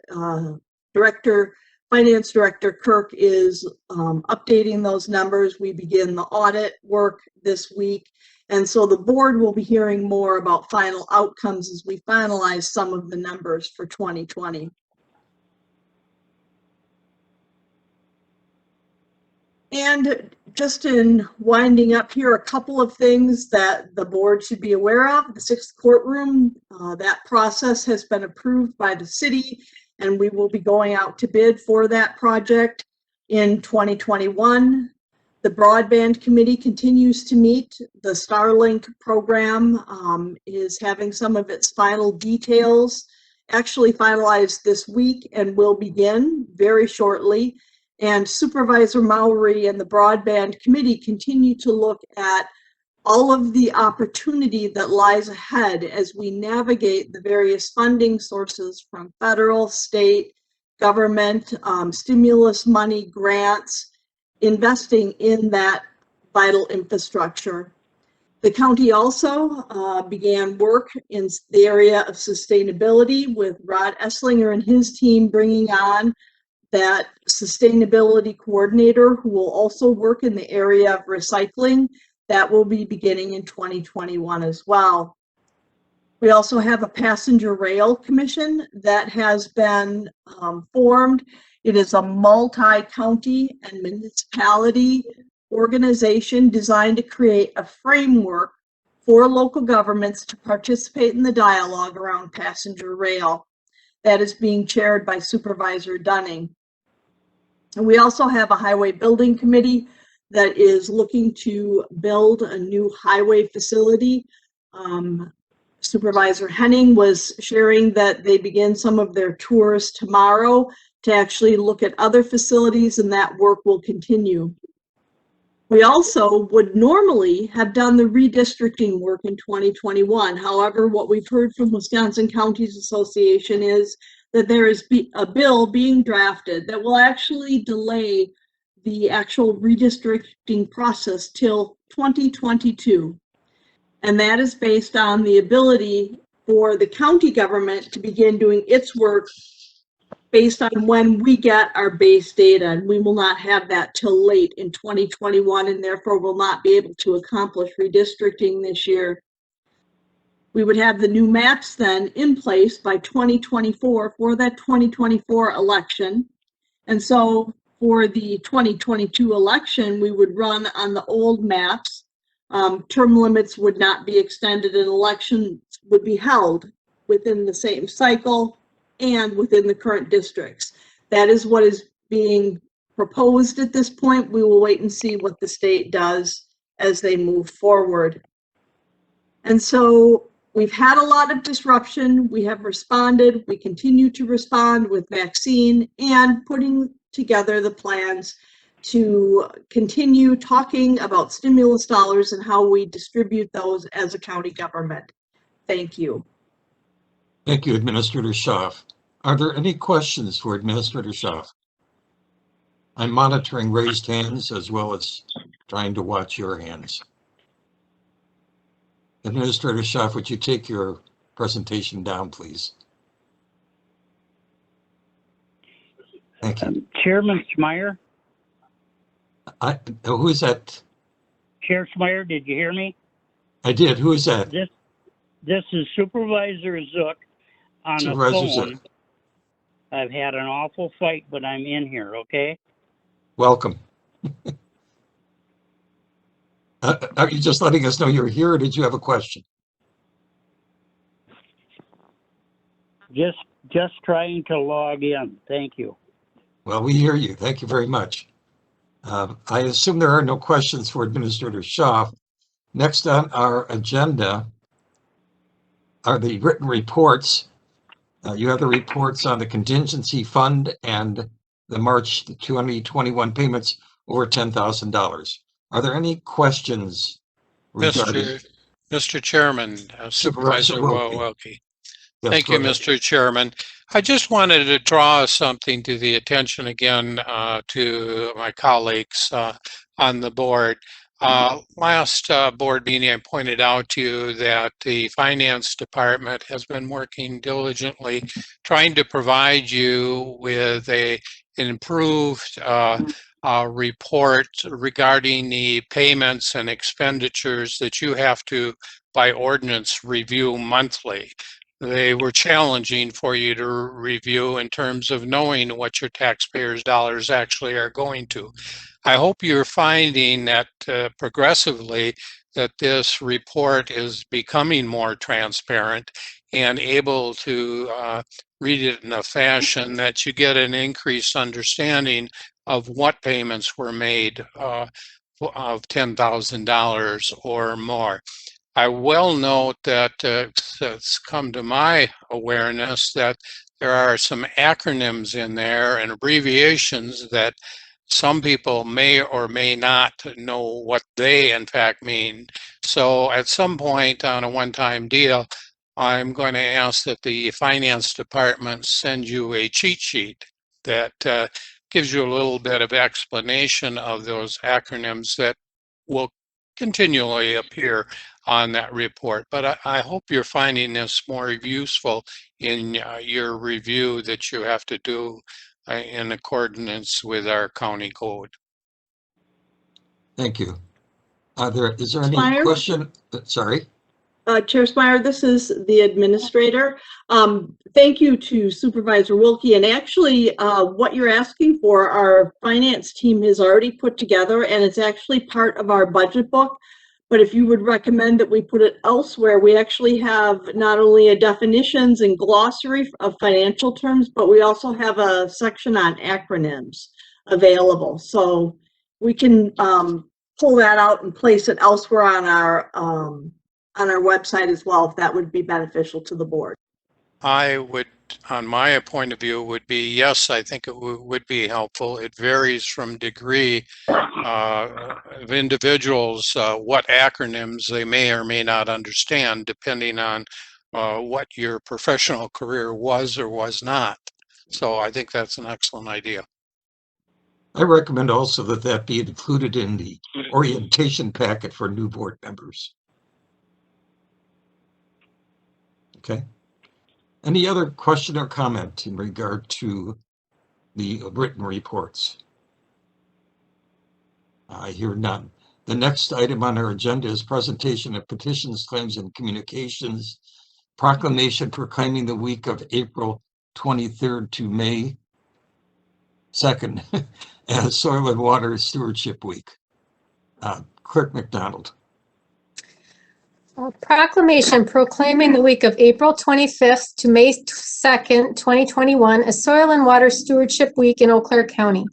Finance Director Kirk is updating those numbers. We begin the audit work this week. And so the board will be hearing more about final outcomes as we finalize some of the numbers for 2020. And just in winding up here, a couple of things that the board should be aware of. The 6th courtroom, that process has been approved by the city, and we will be going out to bid for that project in 2021. The broadband committee continues to meet. The Starlink program is having some of its final details actually finalized this week and will begin very shortly. And Supervisor Mowry and the broadband committee continue to look at all of the opportunity that lies ahead as we navigate the various funding sources from federal, state, government, stimulus money, grants, investing in that vital infrastructure. The county also began work in the area of sustainability with Rod Esslinger and his team bringing on that sustainability coordinator who will also work in the area of recycling. That will be beginning in 2021 as well. We also have a passenger rail commission that has been formed. It is a multi-county and municipality organization designed to create a framework for local governments to participate in the dialogue around passenger rail. That is being chaired by Supervisor Dunning. And we also have a highway building committee that is looking to build a new highway facility. Supervisor Henning was sharing that they begin some of their tours tomorrow to actually look at other facilities, and that work will continue. We also would normally have done the redistricting work in 2021. However, what we've heard from Wisconsin Counties Association is that there is a bill being drafted that will actually delay the actual redistricting process till 2022. And that is based on the ability for the county government to begin doing its work based on when we get our base data. And we will not have that till late in 2021, and therefore will not be able to accomplish redistricting this year. We would have the new maps then in place by 2024 for that 2024 election. And so for the 2022 election, we would run on the old maps. Term limits would not be extended, and elections would be held within the same cycle and within the current districts. That is what is being proposed at this point. We will wait and see what the state does as they move forward. And so we've had a lot of disruption. We have responded. We continue to respond with vaccine and putting together the plans to continue talking about stimulus dollars and how we distribute those as a county government. Thank you. Thank you, Administrator Schaaf. Are there any questions for Administrator Schaaf? I'm monitoring raised hands as well as trying to watch your hands. Administrator Schaaf, would you take your presentation down, please? Thank you. Chairman Smyer? Who is that? Chair Smyer, did you hear me? I did. Who is that? This is Supervisor Zook on Supervisor the phone. Zook. I've had an awful fight, but I'm in here, okay? Welcome. Are you just letting us know you're here, or did you have a question? Just trying to log in. Thank you. Well, we hear you. Thank you very much. I assume there are no questions for Administrator Schaaf. Next on our agenda are the written reports. You have the reports on the contingency fund and the March 2021 payments over $10,000. Are there any questions regarding? Mr. Chairman, Supervisor Wilkie. Yes, Thank you, Mr. Chairman. I just wanted to draw something to the attention again to my colleagues on the board. Last board meeting, I pointed out to you that the finance department has been working diligently trying to provide you with an improved report regarding the payments and expenditures that you have to, by ordinance, review monthly. They were challenging for you to review in terms of knowing what your taxpayers' dollars actually are going to. I hope you're finding that progressively that this report is becoming more transparent and able to read it in a fashion that you get an increased understanding of what payments were made of $10,000 or more. I will note that it's come to my awareness that there are some acronyms in there and abbreviations that some people may or may not know what they in fact mean. So at some point on a one-time deal, I'm going to ask that the finance department send you a cheat sheet that gives you a little bit of explanation of those acronyms that will continually appear on that report. But I hope you're finding this more useful in your review that you have to do in accordance with our county code. Thank you. Is there any Smyer? question? Sorry. Chair Smyer, this is the administrator. Thank you to Supervisor Wilkie. And actually, what you're asking for, our finance team has already put together, and it's actually part of our budget book. But if you would recommend that we put it elsewhere, we actually have not only a definitions and glossary of financial terms, but we also have a section on acronyms. available. So we can pull that out and place it elsewhere on our website as well, if that would be beneficial to the board. I would, on my point of view, would be yes, I think it would be helpful. It varies from degree of individuals, what acronyms they may or may not understand, depending on what your professional career was or was not. So I think that's an excellent idea. I recommend also that that be included in the orientation packet for new board members. Okay. Any other question or comment in regard to the written reports? I hear none. The next item on our agenda is presentation of petitions, claims, and communications. Proclamation proclaiming the week of April 23rd to May 2nd as Soil and Water Stewardship Week. Clerk McDonald. A proclamation proclaiming the week of April 25th to May 2nd, 2021 as Soil and Water Stewardship Week in Eau Claire County.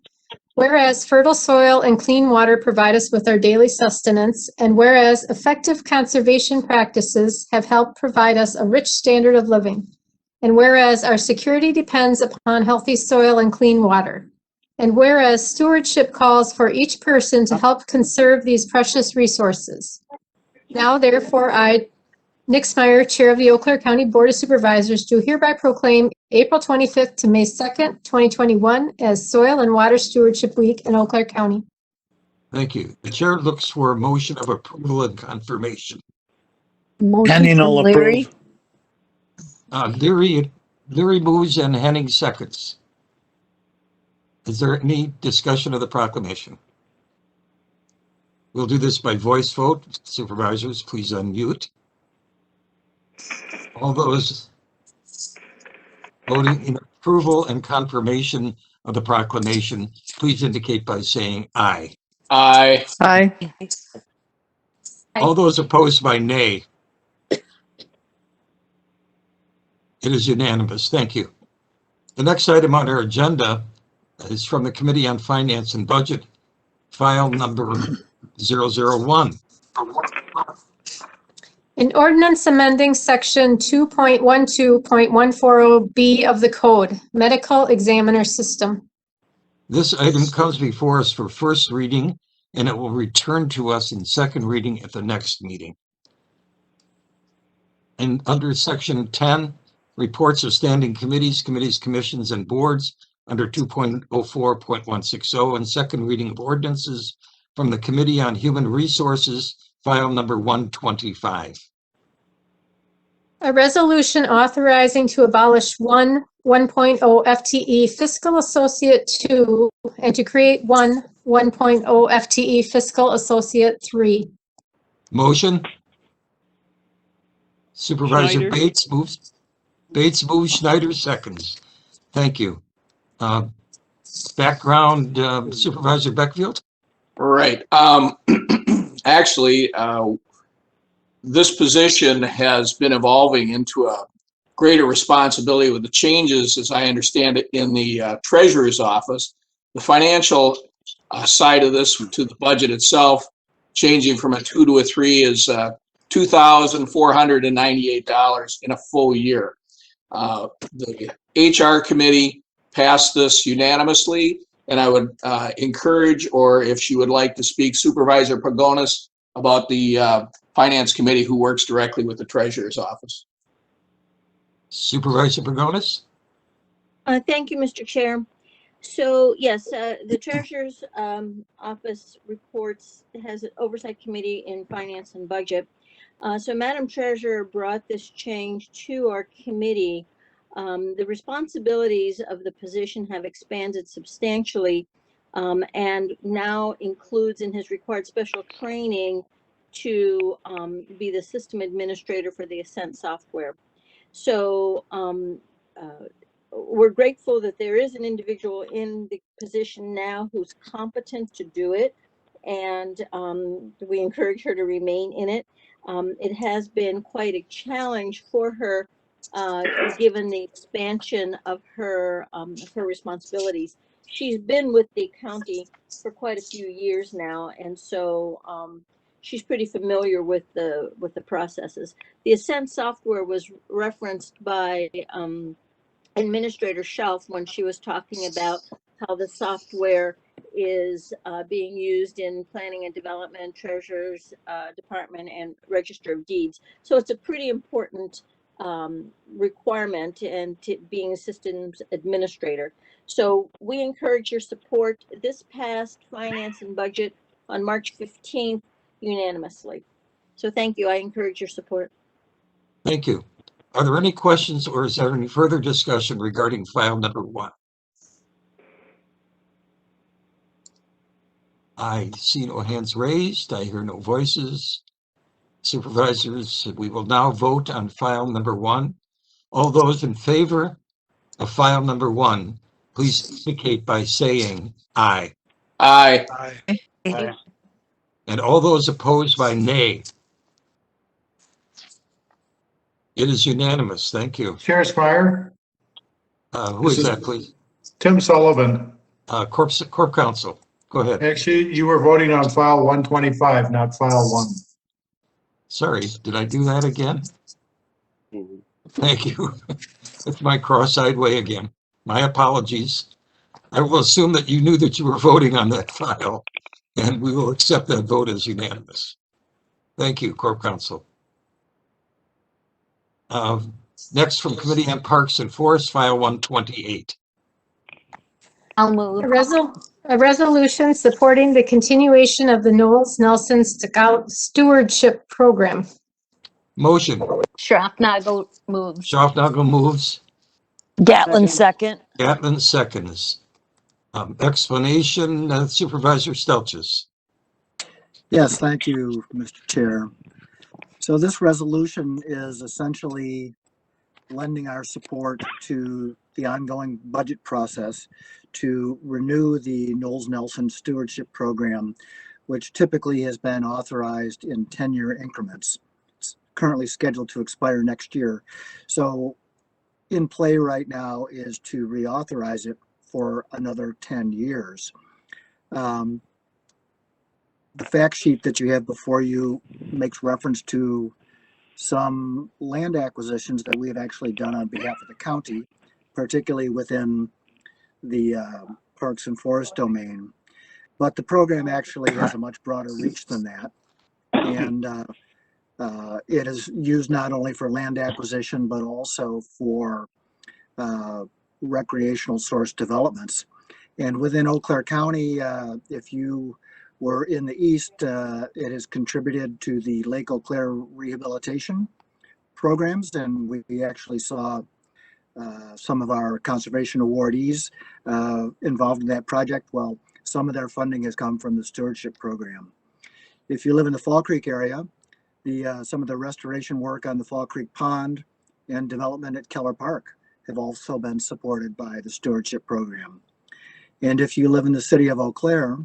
Whereas fertile soil and clean water provide us with our daily sustenance, and whereas effective conservation practices have helped provide us a rich standard of living, and whereas our security depends upon healthy soil and clean water, and whereas stewardship calls for each person to help conserve these precious resources. Now, therefore, I, Nick Smeyer, Chair of the Eau Claire County Board of Supervisors, do hereby proclaim April 25th to May 2nd, 2021 as Soil and Water Stewardship Week in Eau Claire County. Thank you. The chair looks for a motion of approval and confirmation. Motion Henning from will Leary. approve. Leary moves and Henning seconds. Is there any discussion of the proclamation? We'll do this by voice vote. Supervisors, please unmute. All those voting in approval and confirmation of the proclamation, please indicate by saying aye. Aye. Aye. All those opposed by nay. It is unanimous. Thank you. The next item on our agenda is from the Committee on Finance and Budget, file number 001. An ordinance amending section 2.12.140B of the code, medical examiner system. This item comes before us for first reading, and it will return to us in second reading at the next meeting. And under section 10, reports of standing committees, commissions, and boards, under 2.04.160, and second reading of ordinances from the Committee on Human Resources, file number 125. A resolution authorizing to abolish 1.0 FTE Fiscal Associate 2 and to create 1.0 FTE Fiscal Associate 3. Motion. Supervisor Schneider. Bates moves. Schneider seconds. Thank you. Background, Supervisor Beckfield? Right. Actually, this position has been evolving into a greater responsibility with the changes, as I understand it, in the treasurer's office. The financial side of this to the budget itself, changing from a 2 to a 3, is $2,498 in a full year. The HR committee passed this unanimously, and I would encourage, or if she would like to speak, Supervisor Pagonis about the Finance Committee who works directly with the Treasurer's Office. Supervisor Pagonis? Thank you, Mr. Chair. So yes, the Treasurer's Office reports, has an oversight committee in finance and budget. So Madam Treasurer brought this change to our committee. The responsibilities of the position have expanded substantially, and now includes in his required special training to be the system administrator for the Ascent software. So we're grateful that there is an individual in the position now who's competent to do it, and we encourage her to remain in it. It has been quite a challenge for her, given the expansion of her responsibilities. she's been with the county for quite a few years now, and so she's pretty familiar with the processes. The Ascent software was referenced by Administrator Shelf when she was talking about how the software is being used in planning and development, treasurer's department, and register of deeds. So it's a pretty important requirement, and being a systems administrator. So we encourage your support. This passed finance and budget on March 15th unanimously. So thank you. I encourage your support. Thank you. Are there any questions or is there any further discussion regarding file number 1? I see no hands raised. I hear no voices. Supervisors, we will now vote on file number 1. All those in favor of file number 1, please indicate by saying aye. Aye. Aye. And all those opposed by nay. It is unanimous. Thank you. Chair Spire, Who is that, please? Tim Sullivan. Corp Counsel. Go ahead. Actually, you were voting on file 125, not file 1. Sorry, did I do that again? Thank you. It's my cross-eyed way again. My apologies. I will assume that you knew that you were voting on that file, and we will accept that vote as unanimous. Thank you, Corp Counsel. Next, from Committee on Parks and Forests, file 128. I'll move. A resolution supporting the continuation of the Knowles Nelson Scout Stewardship Program. Motion. Schaffnagel moves. Schaffnagel moves. Gatlin second. Gatlin seconds. Explanation, Supervisor Stelches. Yes, thank you, Mr. Chair. So this resolution is essentially lending our support to the ongoing budget process to renew the Knowles Nelson Stewardship Program, which typically has been authorized in 10-year increments. It's currently scheduled to expire next year. So in play right now is to reauthorize it for another 10 years. The fact sheet that you have before you makes reference to some land acquisitions that we have actually done on behalf of the county, particularly within the Parks and Forest domain. But the program actually has a much broader reach than that. And it is used not only for land acquisition, but also for recreational source developments. And within Eau Claire County, if you were in the east, it has contributed to the Lake Eau Claire rehabilitation programs, and we actually saw some of our conservation awardees involved in that project. Well, some of their funding has come from the stewardship program. If you live in the Fall Creek area, some of the restoration work on the Fall Creek Pond and development at Keller Park have also been supported by the stewardship program. And if you live in the city of Eau Claire,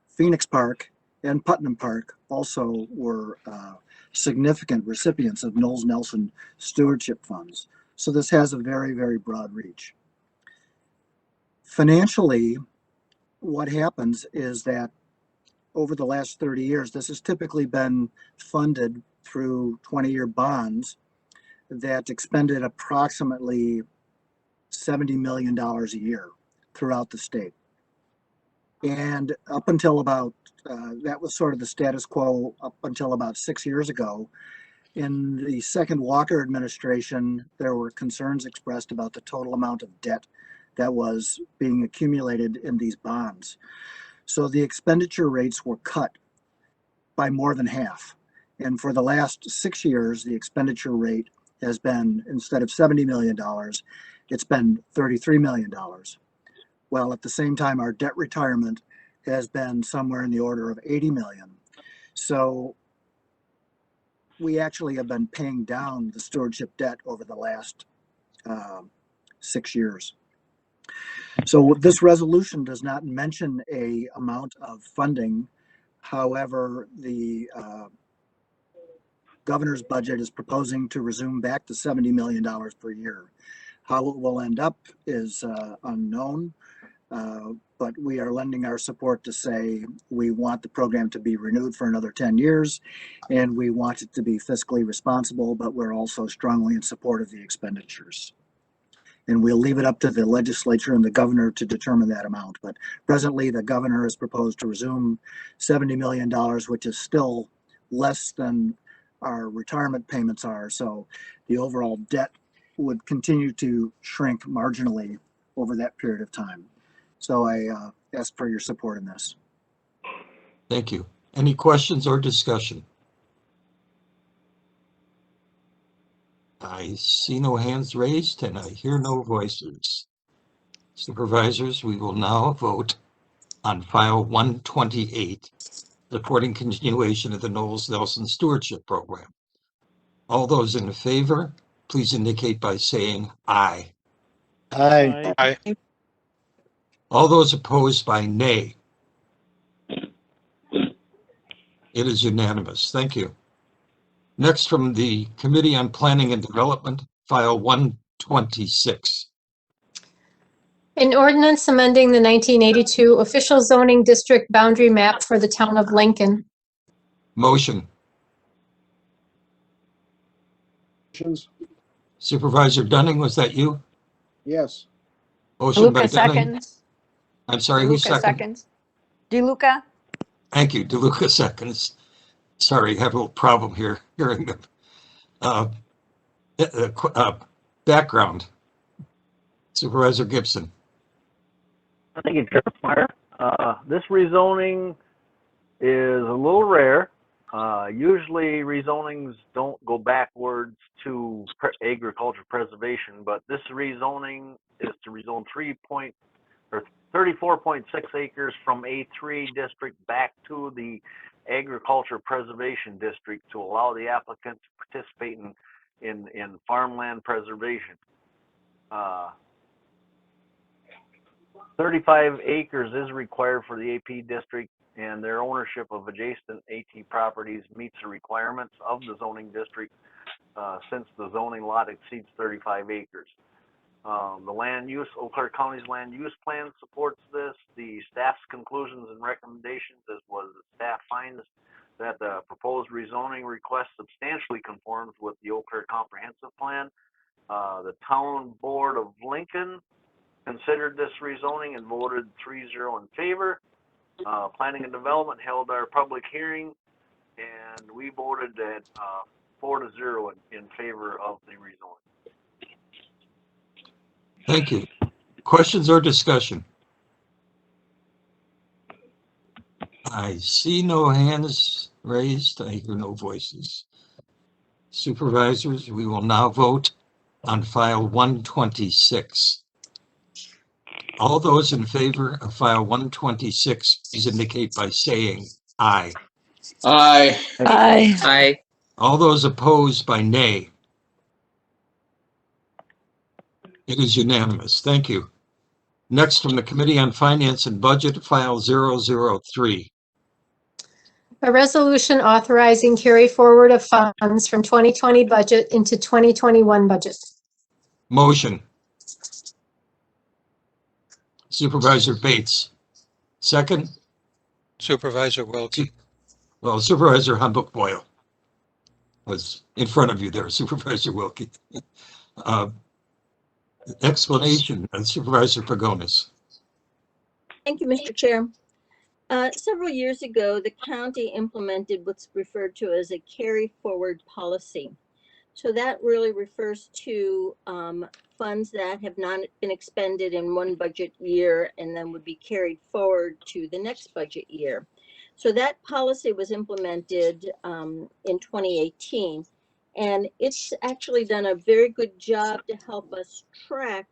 Phoenix Park and Putnam Park also were significant recipients of Knowles Nelson stewardship funds. So this has a very, very broad reach. Financially, what happens is that over the last 30 years, this has typically been funded through 20-year bonds that expended approximately $70 million a year throughout the state. And up until about, that was sort of the status quo up until about 6 years ago. In the second Walker administration, there were concerns expressed about the total amount of debt that was being accumulated in these bonds. So the expenditure rates were cut by more than half. And for the last 6 years, the expenditure rate has been, instead of $70 million, it's been $33 million. Well, at the same time, our debt retirement has been somewhere in the order of 80 million. So we actually have been paying down the stewardship debt over the last 6 years. So this resolution does not mention a amount of funding. However, the governor's budget is proposing to resume back to $70 million per year. How it will end up is unknown. But we are lending our support to say we want the program to be renewed for another 10 years, and we want it to be fiscally responsible, but we're also strongly in support of the expenditures. And we'll leave it up to the legislature and the governor to determine that amount. But presently, the governor has proposed to resume $70 million, which is still less than our retirement payments are. So the overall debt would continue to shrink marginally over that period of time. So I ask for your support in this. Thank you. Any questions or discussion? I see no hands raised and I hear no voices. Supervisors, we will now vote on file 128, supporting continuation of the Knowles Nelson Stewardship Program. All those in favor, please indicate by saying aye. Aye. Aye. All those opposed by nay. It is unanimous. Thank you. Next, from the Committee on Planning and Development, file 126. An ordinance amending the 1982 official zoning district boundary map for the town of Lincoln. Motion. Supervisor Dunning, was that you? Yes. Motion by DeLuca Dunning. seconds. I'm sorry, who's DeLuca second? seconds. DeLuca? Thank you, DeLuca seconds. Sorry, have a little problem here hearing them. Background. Supervisor Gibson. Thank you, Chair Meyer. This rezoning is a little rare. Usually rezonings don't go backwards to agriculture preservation, but this rezoning is to rezone 34.6 acres from A3 district back to the agriculture preservation district to allow the applicant to participate in farmland preservation. 35 acres is required for the AP district, and their ownership of adjacent AT properties meets the requirements of the zoning district since the zoning lot exceeds 35 acres. The land use, Eau Claire County's land use plan supports this. The staff's conclusions and recommendations as was the staff finds that the proposed rezoning request substantially conforms with the Eau Claire Comprehensive Plan. The Town Board of Lincoln considered this rezoning and voted 3-0 in favor. Planning and Development held our public hearing, and we voted at 4-0 in favor of the rezoning. Thank you. Questions or discussion? I see no hands raised. I hear no voices. Supervisors, we will now vote on file 126. All those in favor of file 126, please indicate by saying aye. Aye. Aye. All those opposed by nay. It is unanimous. Thank you. Next, from the Committee on Finance and Budget, file 003. A resolution authorizing carry forward of funds from 2020 budget into 2021 budget. Motion. Supervisor Bates. Second? Supervisor Wilkie. Well, Supervisor Humboldt-Boyle was in front of you there, Supervisor Wilkie. Explanation, Supervisor Pagonis. Thank you, Mr. Chair. Several years ago, the county implemented what's referred to as a carry forward policy. So that really refers to funds that have not been expended in one budget year and then would be carried forward to the next budget year. So that policy was implemented in 2018, and it's actually done a very good job to help us track.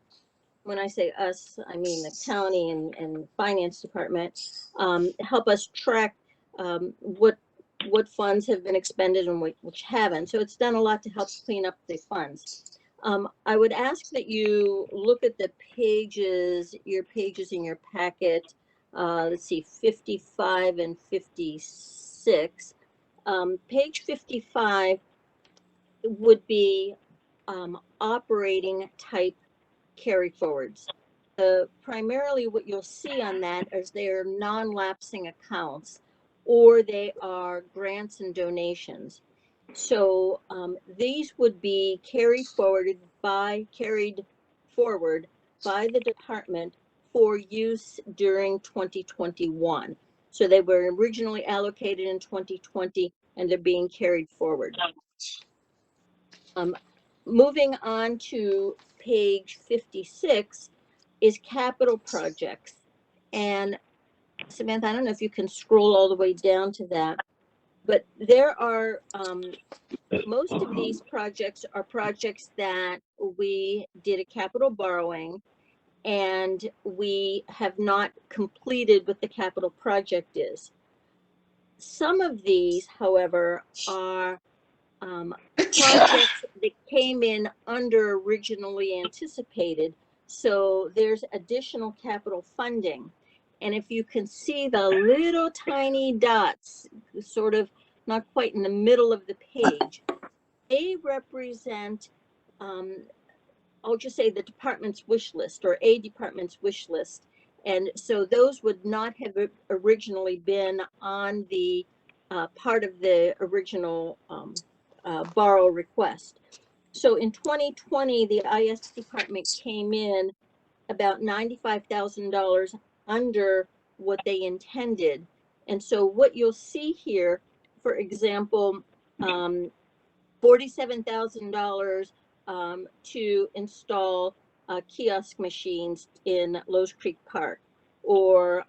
When I say us, I mean the county and finance department, help us track what funds have been expended and which haven't. So it's done a lot to help clean up the funds. I would ask that you look at the pages, your pages in your packet. Let's see, 55 and 56. Page 55 would be operating type carry forwards. primarily what you'll see on that is they are non-lapsing accounts, or they are grants and donations. So these would be carried forward by the department for use during 2021. So they were originally allocated in 2020 and they're being carried forward. Moving on to page 56 is capital projects. And Samantha, I don't know if you can scroll all the way down to that, but there are most of these projects are projects that we did a capital borrowing and we have not completed what the capital project is. Some of these, however, are projects that came in under originally anticipated. So there's additional capital funding. And if you can see the little tiny dots, sort of not quite in the middle of the page, they represent, I'll just say the department's wish list, or a department's wish list. And so those would not have originally been on the part of the original borrow request. So in 2020, the IS department came in about $95,000 under what they intended. And so what you'll see here, for example, $47,000 to install kiosk machines in Lowe's Creek Park, or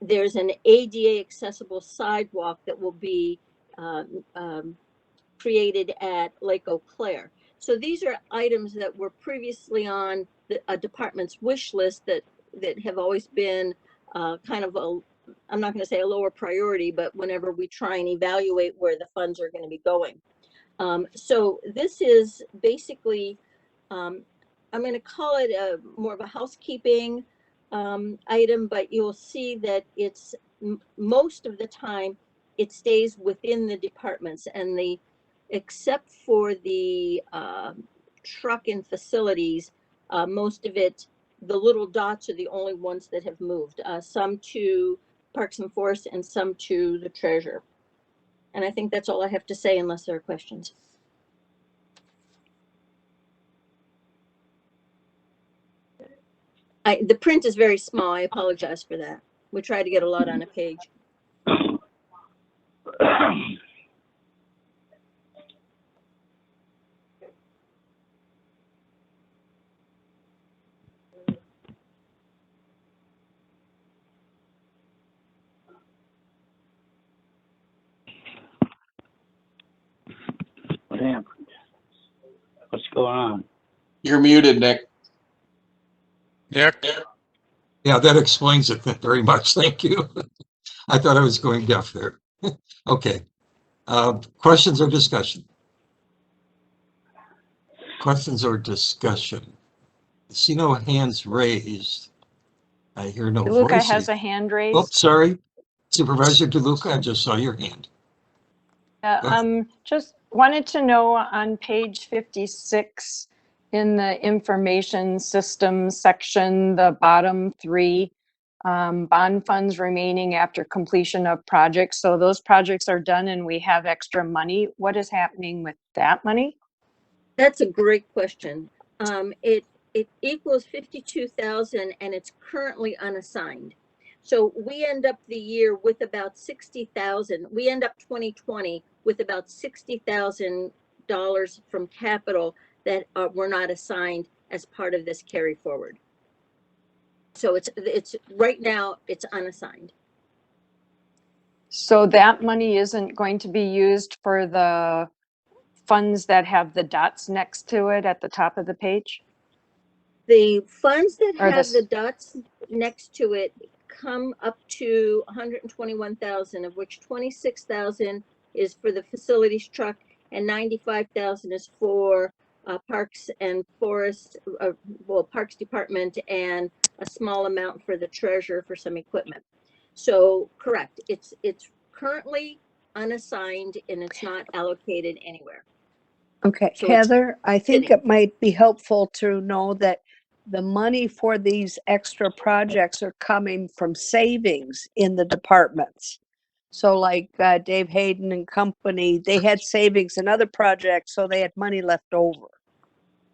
there's an ADA accessible sidewalk that will be created at Lake Eau Claire. So these are items that were previously on a department's wish list that have always been kind of a, I'm not going to say a lower priority, but whenever we try and evaluate where the funds are going to be going. So this is basically, I'm going to call it more of a housekeeping item, but you'll see that it's most of the time it stays within the departments, and except for the truck and facilities, most of it, the little dots are the only ones that have moved, some to Parks and Forests and some to the treasurer. And I think that's all I have to say unless there are questions. The print is very small. I apologize for that. We try to get a lot on a page. What happened? What's going on? You're muted, Nick. Nick? Yeah, that explains it very much. Thank you. I thought I was going deaf there. Okay. Questions or discussion? Questions or discussion? I see no hands raised. I hear no Luca voices. has a hand Oh, raised. sorry. Supervisor DeLuca, I just saw your hand. Just wanted to know on page 56 in the information systems section, the bottom three, bond funds remaining after completion of projects. So those projects are done and we have extra money. What is happening with that money? That's a great question. It equals 52,000 and it's currently unassigned. So we end up the year with about 60,000. We end up 2020 with about $60,000 from capital that were not assigned as part of this carry forward. So it's right now it's unassigned. So that money isn't going to be used for the funds that have the dots next to it at the top of the page? The funds that Or have this- the dots next to it come up to 121,000, of which 26,000 is for the facilities truck and 95,000 is for Parks and Forests, Parks Department, and a small amount for the treasurer for some equipment. So correct, it's currently unassigned and it's not allocated anywhere. Okay, So it's Heather, I think sitting. it might be helpful to know that the money for these extra projects are coming from savings in the departments. So like Dave Hayden and company, they had savings in other projects, so they had money left over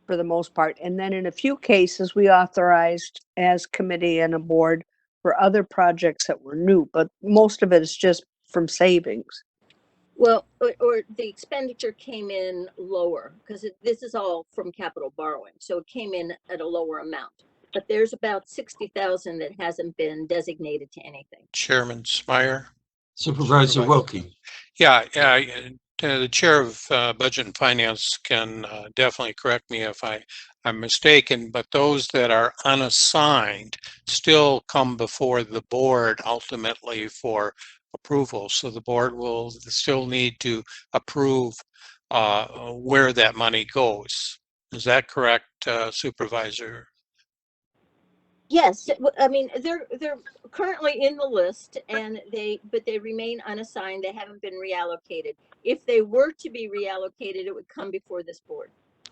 for the most part. And then in a few cases, we authorized as committee and a board for other projects that were new, but most of it is just from savings. Well, or the expenditure came in lower because this is all from capital borrowing. So it came in at a lower amount, but there's about 60,000 that hasn't been designated to anything. Chairman Smyer. Supervisor Wilkie. Yeah, the chair of Budget and Finance can definitely correct me if I'm mistaken, but those that are unassigned still come before the board ultimately for approval. So the board will still need to approve where that money goes. Is that correct, Supervisor? Yes, I mean, they're currently in the list but they remain unassigned. They haven't been reallocated. If they were to be reallocated, it would come before this board.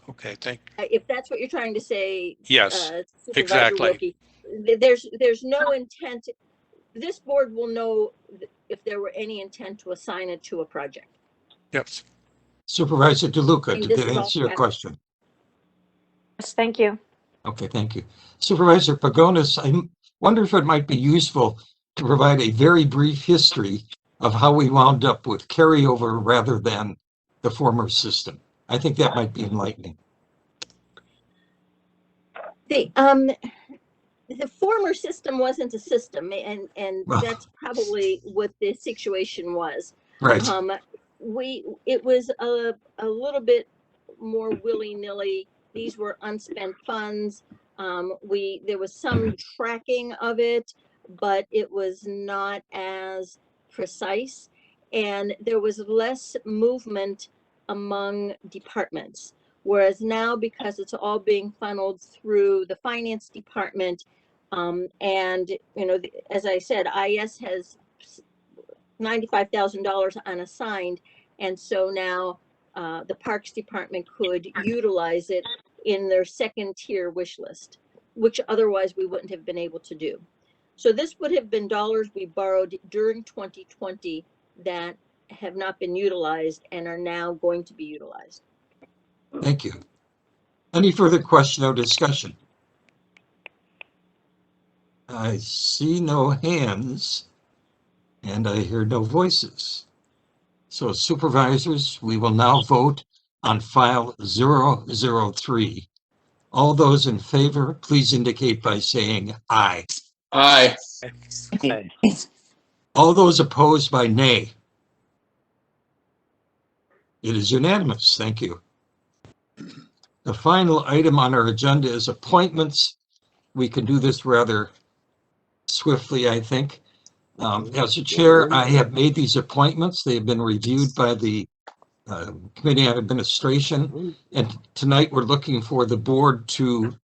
Okay, thank If that's what you're trying to say. Yes, Supervisor exactly. Wilkie, there's no intent. This board will know if there were any intent to assign it to a project. Yep. Supervisor DeLuca, And did this that is all answer your cash. question? Yes, thank you. Okay, thank you. Supervisor Pagonis, I wonder if it might be useful to provide a very brief history of how we wound up with carryover rather than the former system. I think that might be enlightening. The former system wasn't a system, and Well, that's probably what the situation was. Right. It was a little bit more willy-nilly. These were unspent funds. There was some tracking of it, but it was not as precise, and there was less movement among departments. Whereas now, because it's all being funneled through the finance department, and as I said, IS has $95,000 unassigned, and so now the Parks Department could utilize it in their second tier wish list, which otherwise we wouldn't have been able to do. So this would have been dollars we borrowed during 2020 that have not been utilized and are now going to be utilized. Thank you. Any further question or discussion? I see no hands and I hear no voices. So supervisors, we will now vote on file 003. All those in favor, please indicate by saying aye. Aye. All those opposed by nay. It is unanimous. Thank you. The final item on our agenda is appointments. We can do this rather swiftly, I think. As a chair, I have made these appointments. They have been reviewed by the Committee on Administration, and tonight we're looking for the board to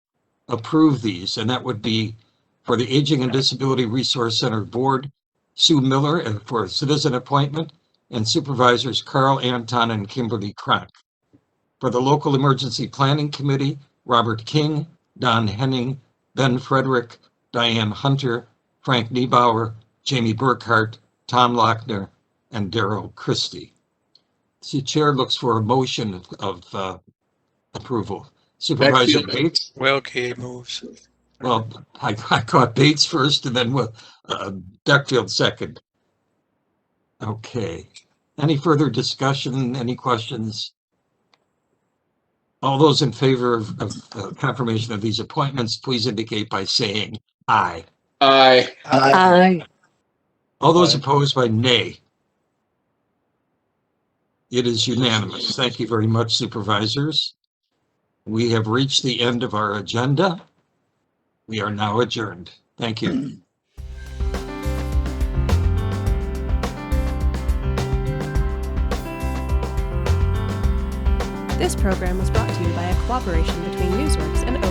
approve these, and that would be for the Aging and Disability Resource Center Board, Sue Miller for a citizen appointment, and supervisors Carl Anton and Kimberly Cronk. For the Local Emergency Planning Committee, Robert King, Don Henning, Ben Frederick, Diane Hunter, Frank Niebauer, Jamie Burkhart, Tom Lochner, and Daryl Christie. The chair looks for a motion of approval. Supervisor Bates? Wilkie moves. Well, I caught Bates first and then Duckfield second. Okay. Any further discussion? Any questions? All those in favor of confirmation of these appointments, please indicate by saying aye. Aye. Aye. All those opposed by nay. It is unanimous. Thank you very much, supervisors. We have reached the end of our agenda. We are now adjourned. Thank you. This program was brought to you by a cooperation between Newsworks and